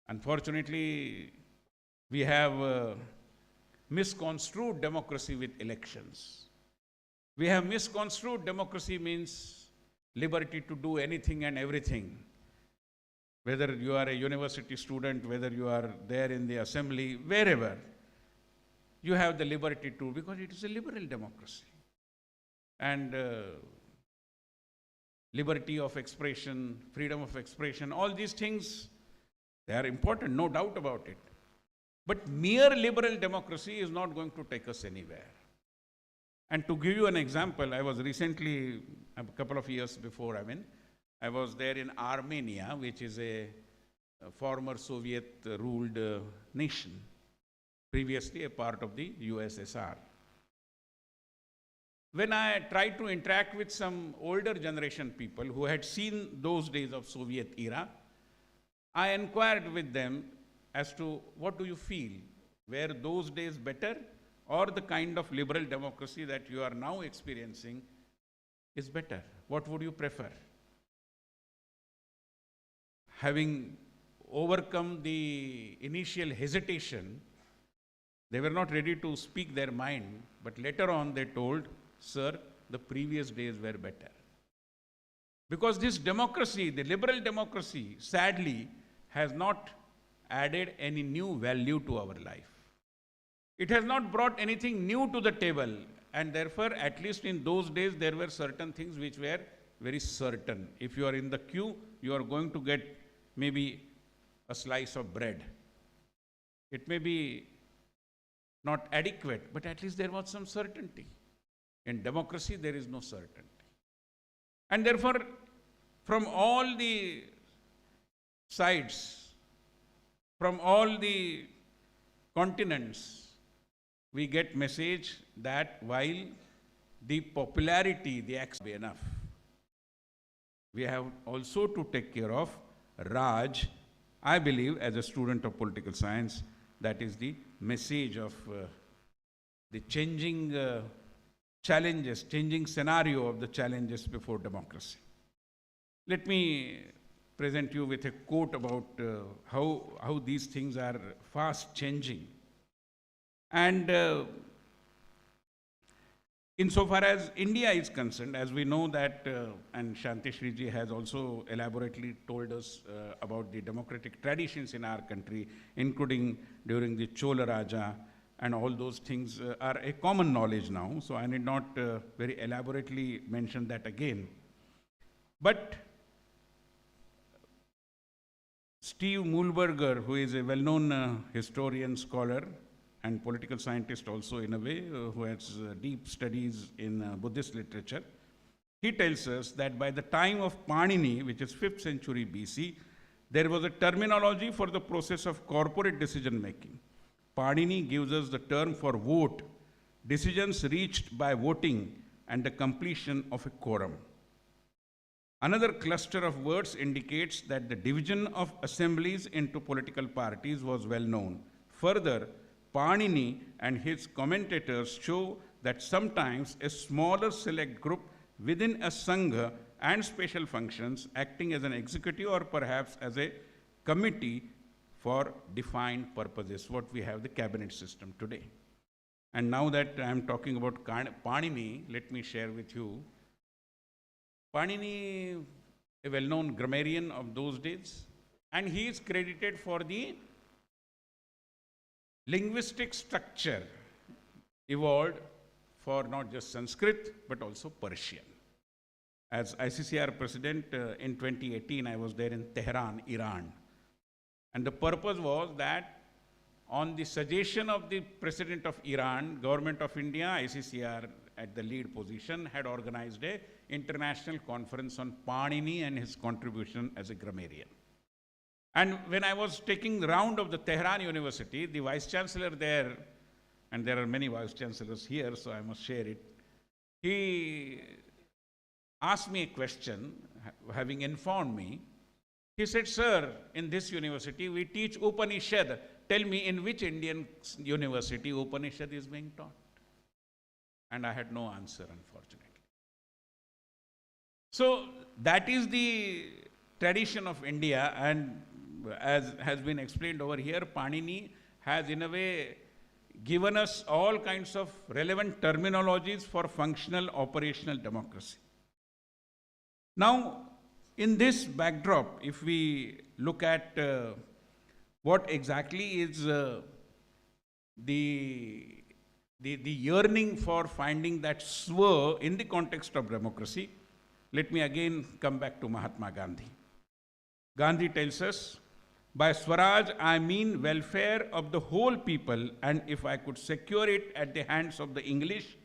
Unfortunately, we have misconstrued democracy with elections. We have misconstrued democracy means liberty to do anything and everything. Whether you are a university student, whether you are there in the assembly, wherever, you have the liberty to, because it is a liberal democracy. And liberty of expression, freedom of expression, all these things, they are important, no doubt about it. But mere liberal democracy is not going to take us anywhere. And to give you an example, I was recently, a couple of years before, I was there in Armenia, which is a former Soviet-ruled nation, previously a part of the USSR. When I tried to interact with some older generation people who had seen those days of Soviet era, I inquired with them as to what do you feel? Were those days better, or the kind of liberal democracy that you are now experiencing is better? What would you prefer? Having overcome the initial hesitation, they were not ready to speak their mind, but later on they told, sir, the previous days were better. Because this democracy, the liberal democracy, sadly, has not added any new value to our life. It has not brought anything new to the table, and therefore, at least in those days, there were certain things which were very certain. If you are in the queue, you are going to get maybe a slice of bread. It may be not adequate, but at least there was some certainty. In democracy, there is no certainty. And therefore, from all the sides, from all the continents, we get message that while the popularity, the access be enough, we have also to take care of Raj. I believe, as a student of political science, that is the message of the changing challenges, changing scenario of the challenges before democracy. Let me present you with a quote about how these things are fast changing. And insofar as India is concerned, as we know that, and Shanti Shriji has also elaborately told us about the democratic traditions in our country, including during the Chola Raja, and all those things are a common knowledge now, so I need not very elaborately mention that again. But Steve Muhlberger, who is a well-known historian, scholar, and political scientist also in a way, who has deep studies in Buddhist literature, he tells us that by the time of Panini, which is 5th century BC, there was a terminology for the process of corporate decision-making. Panini gives us the term for vote, decisions reached by voting, and the completion of a quorum. Another cluster of words indicates that the division of assemblies into political parties was well known. Further, Panini and his commentators show that sometimes a smaller select group within a sangha and special functions acting as an executive or perhaps as a committee for defined purposes, what we have the cabinet system today. And now that I am talking about Panini, let me share with you. Panini a well-known grammarian of those days, and he is credited for the linguistic structure evolved for not just Sanskrit but also Persian. As ICCR president in 2018, I was there in Tehran, Iran. And the purpose was that on the suggestion of the president of Iran, Government of India, ICCR at the lead position, had organized an international conference on Panini and his contribution as a grammarian. And when I was taking the round of the Tehran University, the vice chancellor there, and there are many vice chancellors here, so I must share it, he asked me a question, having informed me. He said, "Sir, in this university we teach Upanishad. Tell me, in which Indian university Upanishad is being taught?" And I had no answer, unfortunately. So that is the tradition of India, and as has been explained over here, Panini has in a way given us all kinds of relevant terminologies for functional operational democracy. Now, in this backdrop, if we look at what exactly is the yearning for finding that swa in the context of democracy, let me again come back to Mahatma Gandhi. Gandhi tells us, "By Swaraj, I mean welfare of the whole people, and if I could secure it at the hands of the English,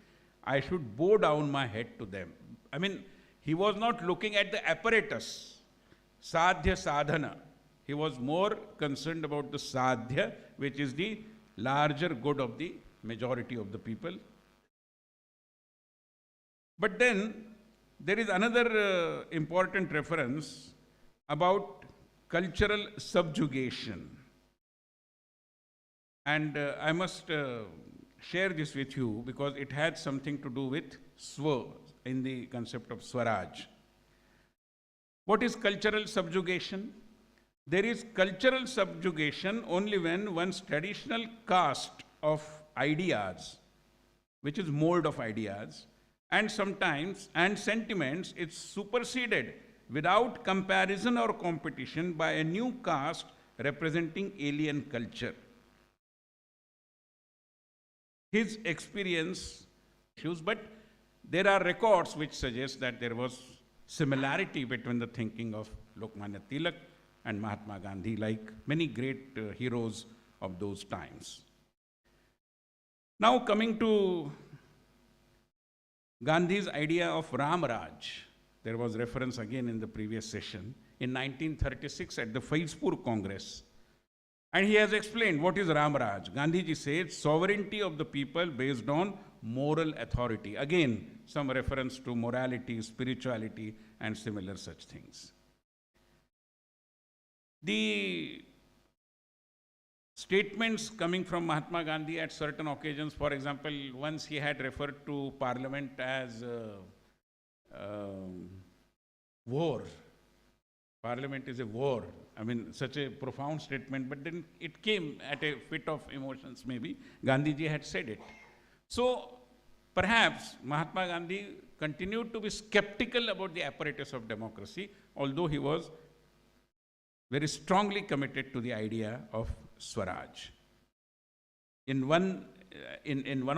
I should bow down my head to them." I mean, he was not looking at the apparatus, sadhya sadhana. He was more concerned about the sadhya, which is the larger good of the majority of the people. But then there is another important reference about cultural subjugation. And I must share this with you because it had something to do with swa in the concept of Swaraj. What is cultural subjugation? There is cultural subjugation only when one's traditional caste of ideas, which is mold of ideas, and sometimes, and sentiments, is superseded without comparison or competition by a new caste representing alien culture. His experience issues, but there are records which suggest that there was similarity between the thinking of Lokmanya Tilak and Mahatma Gandhi, like many great heroes of those times. Now coming to Gandhi's idea of Ram Raj, there was reference again in the previous session, in 1936 at the Faizpur Congress. And he has explained what is Ram Raj. Gandhiji says, sovereignty of the people based on moral authority. Again, some reference to morality, spirituality, and similar such things. The statements coming from Mahatma Gandhi at certain occasions, for example, once he had referred to Parliament as war. Parliament is a war. I mean, such a profound statement, but then it came at a fit of emotions, maybe. Gandhiji had said it. So, perhaps Mahatma Gandhi continued to be skeptical about the apparatus of democracy, although he was very strongly committed to the idea of Swaraj. In one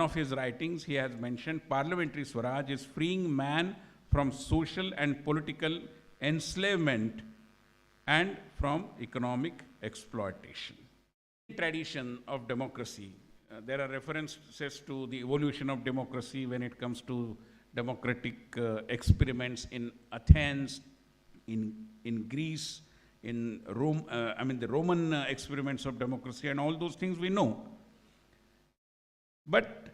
of his writings, he has mentioned parliamentary Swaraj is freeing man from social and political enslavement and from economic exploitation. Tradition of democracy. There are references to the evolution of democracy when it comes to democratic experiments in Athens, in Greece, in Rome, the Roman experiments of democracy, and all those things we know. But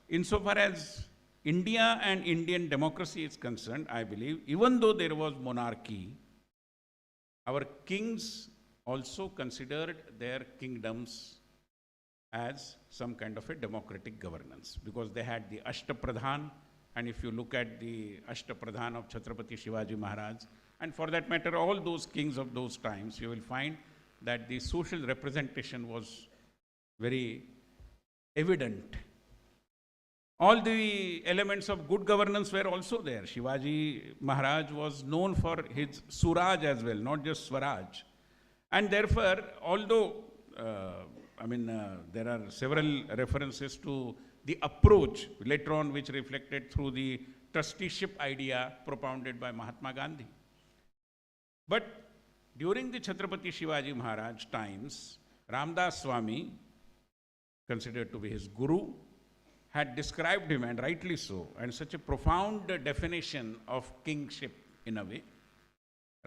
insofar as India and Indian democracy is concerned, I believe, even though there was monarchy, our kings also considered their kingdoms as some kind of a democratic governance, because they had the Ashtapradhan, and if you look at the Ashtapradhan of Chatrapathi Shivaji Maharaj, and for that matter, all those kings of those times, you will find that the social representation was very evident. All the elements of good governance were also there. Shivaji Maharaj was known for his Swaraj as well, not just Swaraj. And therefore, although, there are several references to the approach later on which reflected through the trusteeship idea propounded by Mahatma Gandhi. But during the Chatrapathi Shivaji Maharaj times, Ramdas Swami, considered to be his guru, had described him, and rightly so, and such a profound definition of kingship in a way.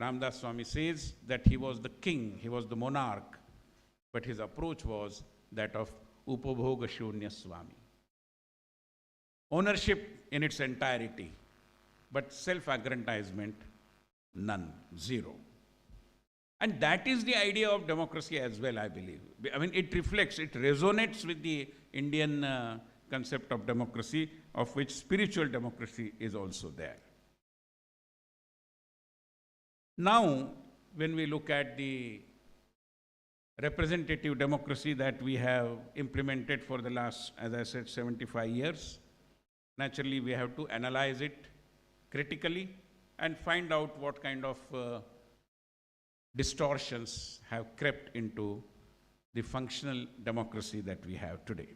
Ramdas Swami says that he was the king, he was the monarch, but his approach was that of Upabhoga Shunya Swami. Ownership in its entirety, but self-aggrandizement, none, zero. And that is the idea of democracy as well, I believe. I mean, it reflects, it resonates with the Indian concept of democracy, of which spiritual democracy is also there. Now, when we look at the representative democracy that we have implemented for the last, as I said, 75 years, naturally we have to analyze it critically and find out what kind of distortions have crept into the functional democracy that we have today.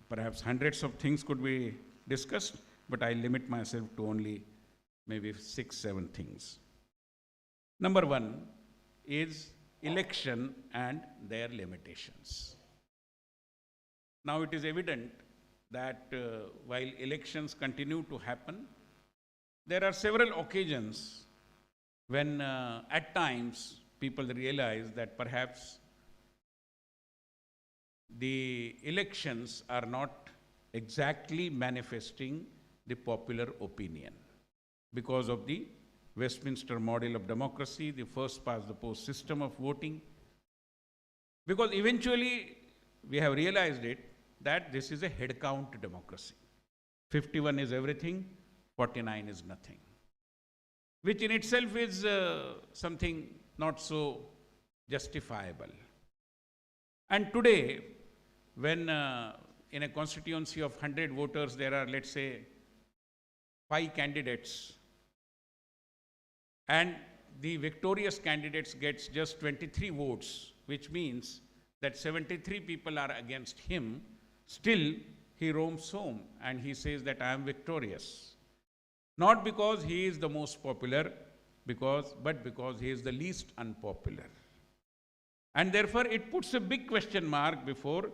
Perhaps hundreds of things could be discussed, but I limit myself to only maybe 6-7 things. Number one is election and their limitations. Now it is evident that while elections continue to happen, there are several occasions when at times people realize that perhaps the elections are not exactly manifesting the popular opinion because of the Westminster model of democracy, the first past the post system of voting. Because eventually we have realized it that this is a head count democracy. 51 is everything, 49 is nothing, which in itself is something not so justifiable. And today, when in a constituency of 100 voters, there are, let's say, 5 candidates, and the victorious candidates gets just 23 votes, which means that 73 people are against him, still he roams home and he says that I am victorious. Not because he is the most popular, but because he is the least unpopular. And therefore, it puts a big question mark before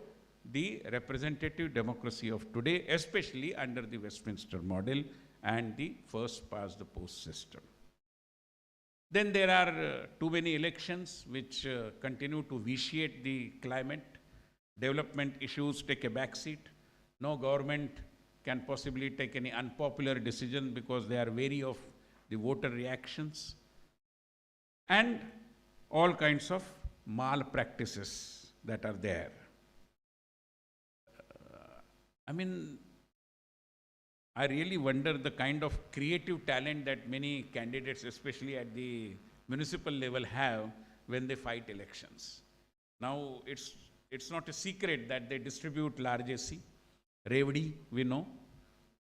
the representative democracy of today, especially under the Westminster model and the first past the post system. Then there are too many elections which continue to vitiate the climate. Development issues take a backseat. No government can possibly take any unpopular decision because they are wary of the voter reactions. And all kinds of malpractices that are there. I really wonder the kind of creative talent that many candidates, especially at the municipal level, have when they fight elections. Now, it's not a secret that they distribute largesse, revdi, we know,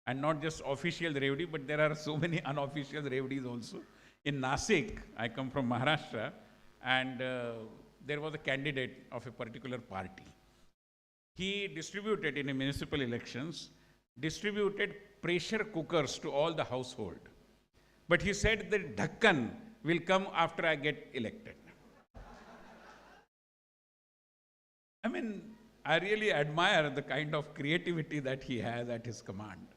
and not just official revdi, but there are so many unofficial revdis also. In Nasik, I come from Maharashtra, and there was a candidate of a particular party. He distributed in the municipal elections, distributed pressure cookers to all the household. But he said that Dhakkan will come after I get elected. I really admire the kind of creativity that he has at his command.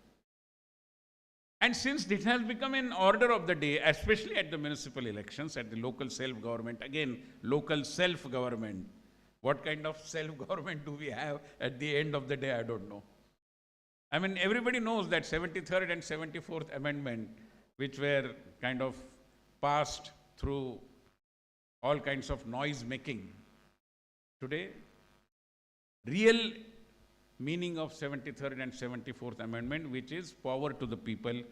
And since it has become an order of the day, especially at the municipal elections, at the local self-government, again, local self-government, what kind of self-government do we have at the end of the day, I don't know. Everybody knows that 73rd and 74th Amendment, which were kind of passed through all kinds of noise making. Today, real meaning of 73rd and 74th Amendment, which is power to the people,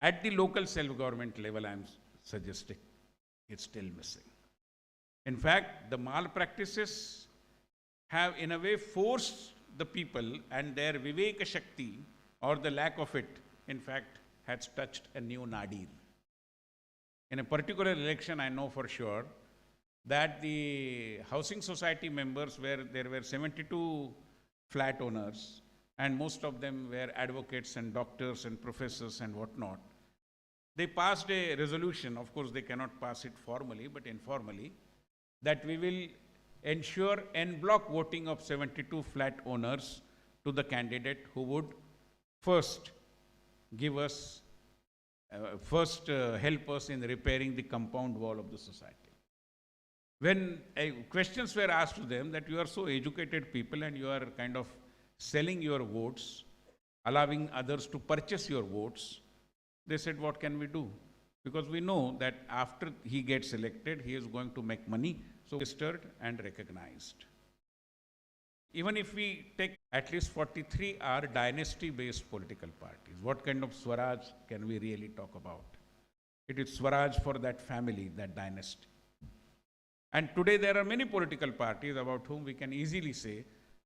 at the local self-government level, I am suggesting, it's still missing. In fact, the malpractices have in a way forced the people and their Viveka Shakti, or the lack of it, in fact, has touched a new nadir. In a particular election, I know for sure that the housing society members, where there were 72 flat owners, and most of them were advocates and doctors and professors and whatnot, they passed a resolution. Of course, they cannot pass it formally, but informally, that we will ensure en bloc voting of 72 flat owners to the candidate who would first give us, help us in repairing the compound wall of the society. When questions were asked to them that you are so educated people and you are kind of selling your votes, allowing others to purchase your votes, they said, what can we do? Because we know that after he gets elected, he is going to make money, so registered and recognized. Even if we take at least 43 are dynasty-based political parties, what kind of Swaraj can we really talk about? It is Swaraj for that family, that dynasty. And today there are many political parties about whom we can easily say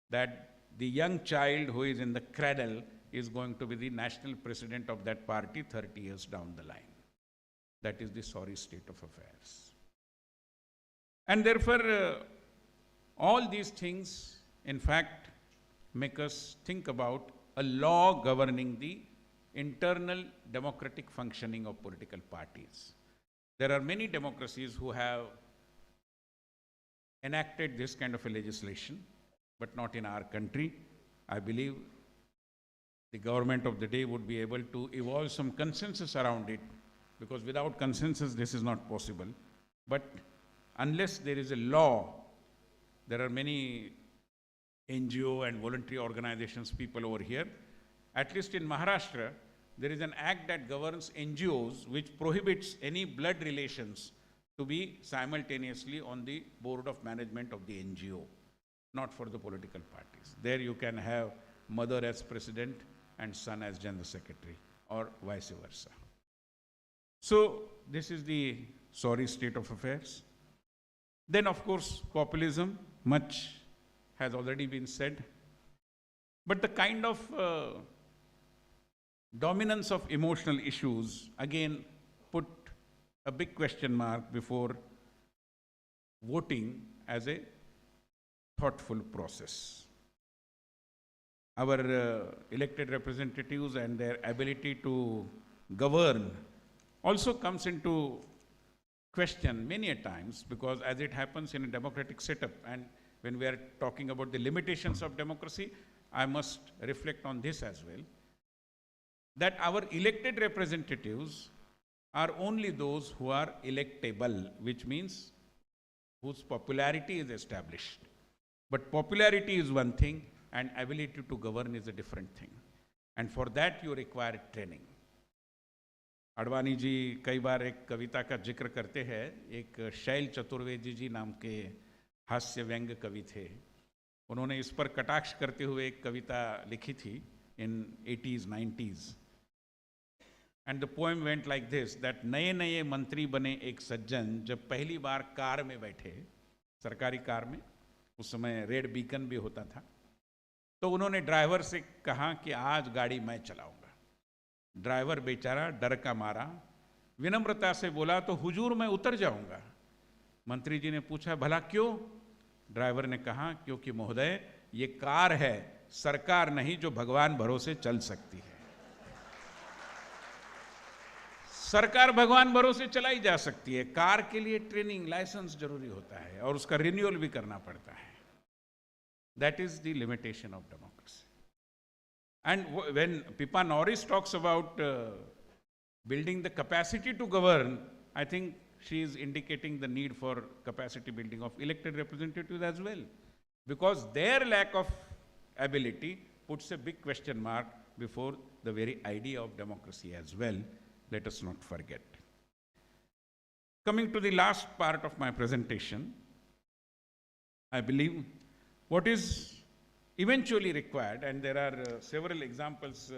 that the young child who is in the cradle is going to be the national president of that party 30 years down the line. That is the sorry state of affairs. And therefore, all these things, in fact, make us think about a law governing the internal democratic functioning of political parties. There are many democracies who have enacted this kind of a legislation, but not in our country. I believe the government of the day would be able to evolve some consensus around it, because without consensus, this is not possible. But unless there is a law, there are many NGO and voluntary organizations, people over here. At least in Maharashtra, there is an act that governs NGOs which prohibits any blood relations to be simultaneously on the board of management of the NGO, not for the political parties. There you can have mother as president and son as general secretary, or vice versa. So this is the sorry state of affairs. Then, of course, populism, much has already been said. But the kind of dominance of emotional issues, again, put a big question mark before voting as a thoughtful process. Our elected representatives and their ability to govern also comes into question many a times, because as it happens in a democratic setup, and when we are talking about the limitations of democracy, I must reflect on this as well, that our elected representatives are only those who are electable, which means whose popularity is established. But popularity is one thing, and ability to govern is a different thing. And for that you require training. Advani ji कई बार एक कविता का जिक्र करते हैं. एक शैल चतुर्वेदी जी नाम के हास्य व्यंग कवि थे. उन्होंने इस पर कटाक्ष करते हुए एक कविता लिखी थी in 80s, 90s. And the poem went like this, that नए नए मंत्री बने एक सज्जन जब पहली बार कार में बैठे, सरकारी कार में, उस समय रेड बीकन भी होता था, तो उन्होंने ड्राइवर से कहा कि आज गाड़ी मैं चलाऊंगा. ड्राइवर बेचारा डर का मारा विनम्रता से बोला, तो हुजूर मैं उतर जाऊंगा. मंत्री जी ने पूछा, भला क्यों? ड्राइवर ने कहा, क्योंकि महोदय ये कार है, सरकार नहीं जो भगवान भरोसे चल सकती है. सरकार भगवान भरोसे चलाई जा सकती है, कार के लिए ट्रेनिंग, लाइसेंस जरूरी होता है और उसका रिन्यूअल भी करना पड़ता है. That is the limitation of democracy. And when Pippa Norris talks about building the capacity to govern, I think she is indicating the need for capacity building of elected representatives as well. Because their lack of ability puts a big question mark before the very idea of democracy as well. Let us not forget. Coming to the last part of my presentation, I believe what is eventually required, and there are several examples,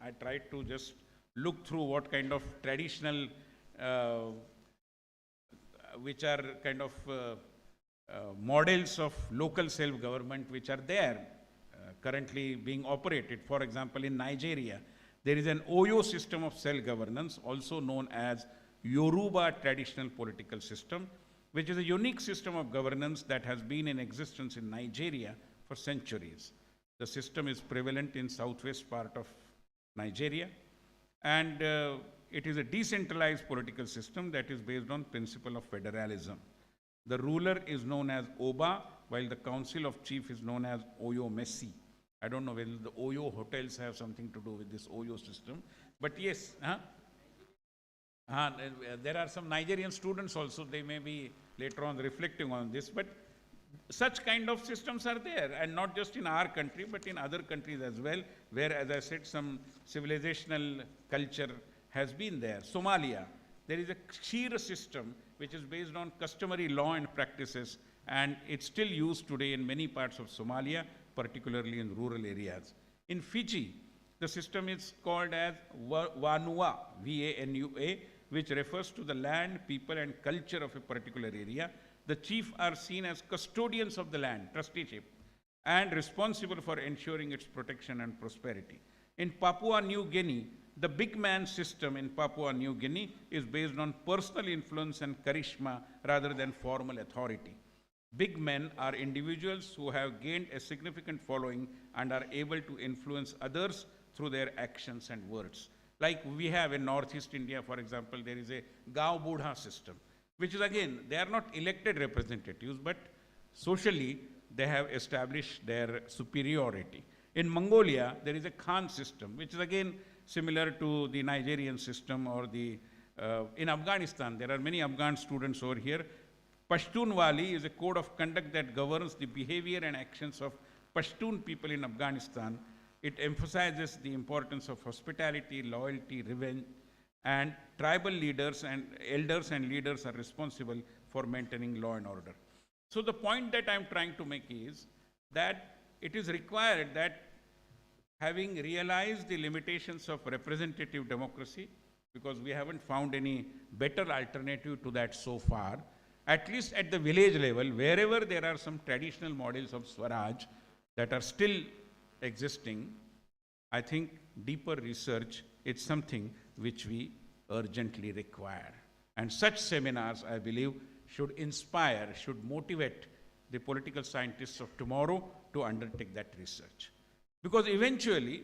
I tried to just look through what kind of traditional, which are kind of models of local self-government which are there. currently being operated. For example, in Nigeria, there is an Oyo system of self-governance, also known as Yoruba traditional political system, which is a unique system of governance that has been in existence in Nigeria for centuries. The system is prevalent in southwest part of Nigeria, and it is a decentralized political system that is based on principle of federalism. The ruler is known as Oba, while the council of chief is known as Oyo Messi. I don't know whether the Oyo hotels have something to do with this Oyo system, but yes, there are some Nigerian students also, they may be later on reflecting on this, but such kind of systems are there, and not just in our country, but in other countries as well, where, as I said, some civilizational culture has been there. Somalia, there is a Kshira system which is based on customary law and practices, and it's still used today in many parts of Somalia, particularly in rural areas. In Fiji, the system is called as Vanua, V-A-N-U-A, which refers to the land, people, and culture of a particular area. The chief are seen as custodians of the land, trusteeship, and responsible for ensuring its protection and prosperity. In Papua New Guinea, the big man system in Papua New Guinea is based on personal influence and charisma rather than formal authority. Big men are individuals who have gained a significant following and are able to influence others through their actions and words. Like we have in Northeast India, for example, there is a Gaon Budha system, which is again, they are not elected representatives, but socially they have established their superiority. In Mongolia, there is a Khan system, which is again similar to the Nigerian system or the, in Afghanistan, there are many Afghan students over here. Pashtunwali is a code of conduct that governs the behavior and actions of Pashtun people in Afghanistan. It emphasizes the importance of hospitality, loyalty, revenge, and tribal leaders and elders and leaders are responsible for maintaining law and order. So the point that I'm trying to make is that it is required that having realized the limitations of representative democracy, because we haven't found any better alternative to that so far, at least at the village level, wherever there are some traditional models of Swaraj that are still existing, I think deeper research is something which we urgently require. And such seminars, I believe, should inspire, should motivate the political scientists of tomorrow to undertake that research. Because eventually,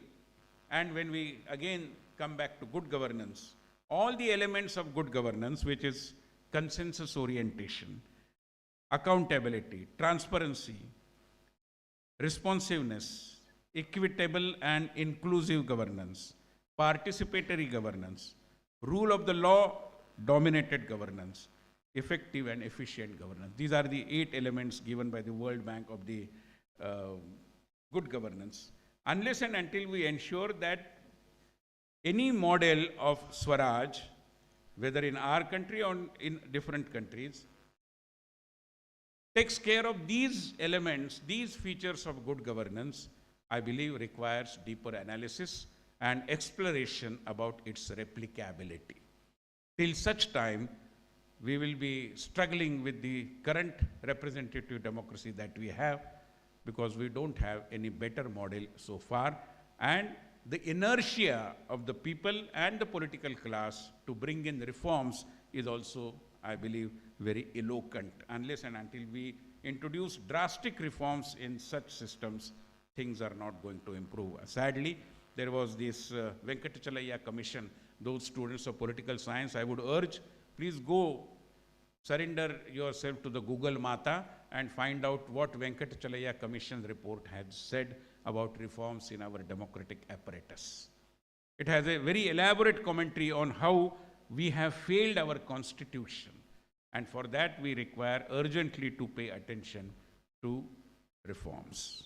and when we again come back to good governance, all the elements of good governance, which is consensus orientation, accountability, transparency, responsiveness, equitable and inclusive governance, participatory governance, rule of the law, dominated governance, effective and efficient governance. These are the 8 elements given by the World Bank of the good governance. Unless and until we ensure that any model of Swaraj, whether in our country or in different countries, takes care of these elements, these features of good governance, I believe requires deeper analysis and exploration about its replicability. Till such time, we will be struggling with the current representative democracy that we have, because we don't have any better model so far, and the inertia of the people and the political class to bring in reforms is also, I believe, very eloquent. Unless and until we introduce drastic reforms in such systems, things are not going to improve. Sadly, there was this Venkatachalaya Commission. Those students of political science, I would urge, please go surrender yourself to the Google Mata and find out what Venkatachalaya Commission report had said about reforms in our democratic apparatus. It has a very elaborate commentary on how we have failed our constitution. And for that, we require urgently to pay attention to reforms.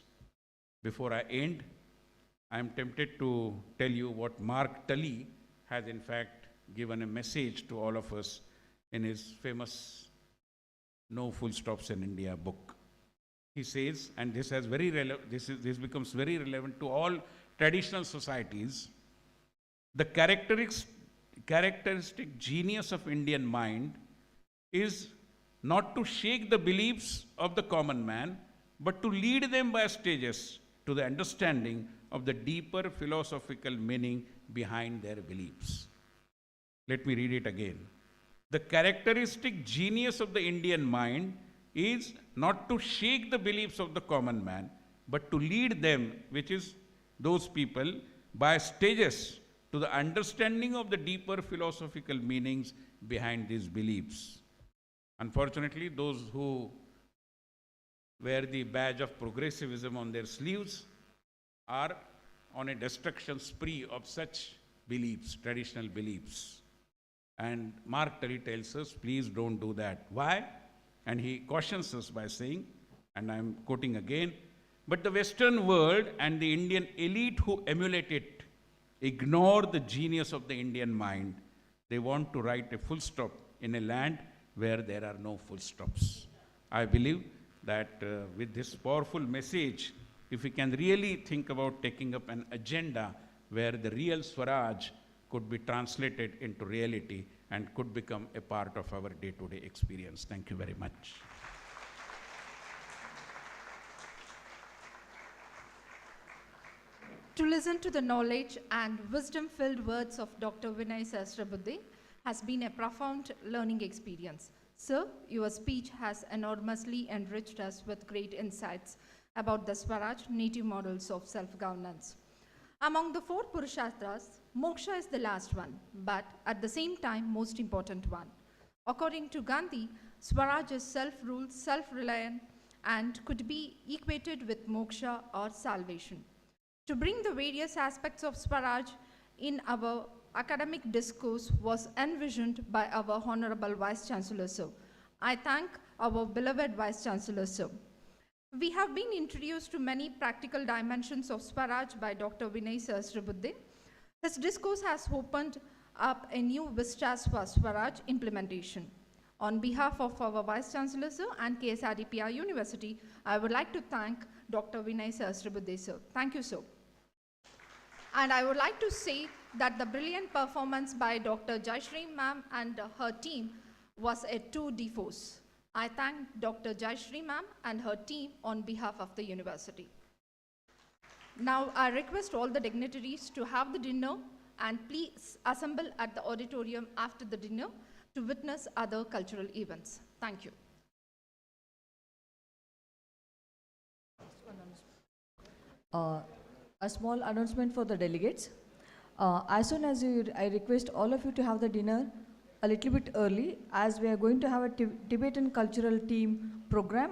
Before I end, I am tempted to tell you what Mark Tully has in fact given a message to all of us in his famous No Full Stops in India book. He says, and this has this becomes very relevant to all traditional societies, the characteristic genius of Indian mind is not to shake the beliefs of the common man, but to lead them by stages to the understanding of the deeper philosophical meaning behind their beliefs. Let me read it again. The characteristic genius of the Indian mind is not to shake the beliefs of the common man, but to lead them, which is those people, by stages to the understanding of the deeper philosophical meanings behind these beliefs. Unfortunately, those who wear the badge of progressivism on their sleeves are on a destruction spree of such beliefs, traditional beliefs. And Mark Tully tells us, please don't do that. Why? And he cautions us by saying, and I'm quoting again, but the Western world and the Indian elite who emulate it ignore the genius of the Indian mind. They want to write a full stop in a land where there are no full stops. I believe that with this powerful message, if we can really think about taking up an agenda where the real Swaraj could be translated into reality and could become a part of our day-to-day experience. Thank you very much. To listen to the knowledge and wisdom-filled words of Dr. Vinay Sahasrabudhe has been a profound learning experience. Sir, your speech has enormously enriched us with great insights about the Swaraj native models of self-governance. Among the 4 Purusharthas, moksha is the last one, but at the same time, most important one. According to Gandhi, Swaraj is self-ruled, self-reliant, and could be equated with moksha or salvation. To bring the various aspects of Swaraj in our academic discourse was envisioned by our Honorable Vice Chancellor, sir. I thank our beloved Vice Chancellor, sir. We have been introduced to many practical dimensions of Swaraj by Dr. Vinay Sahasrabudhe. His discourse has opened up a new vistas for Swaraj implementation. On behalf of our Vice Chancellor, sir, and KSRDPI University, I would like to thank Dr. Vinay Sahasrabudhe, sir. Thank you, sir. And I would like to say that the brilliant performance by Dr. Jayashree ma'am and her team was a tour de force. I thank Dr. Jayashree ma'am and her team on behalf of the university. Now I request all the dignitaries to have the dinner and please assemble at the auditorium after the dinner to witness other cultural events. Thank you. A small announcement for the delegates. As soon as I request all of you to have the dinner a little bit early, as we are going to have a Tibetan cultural team program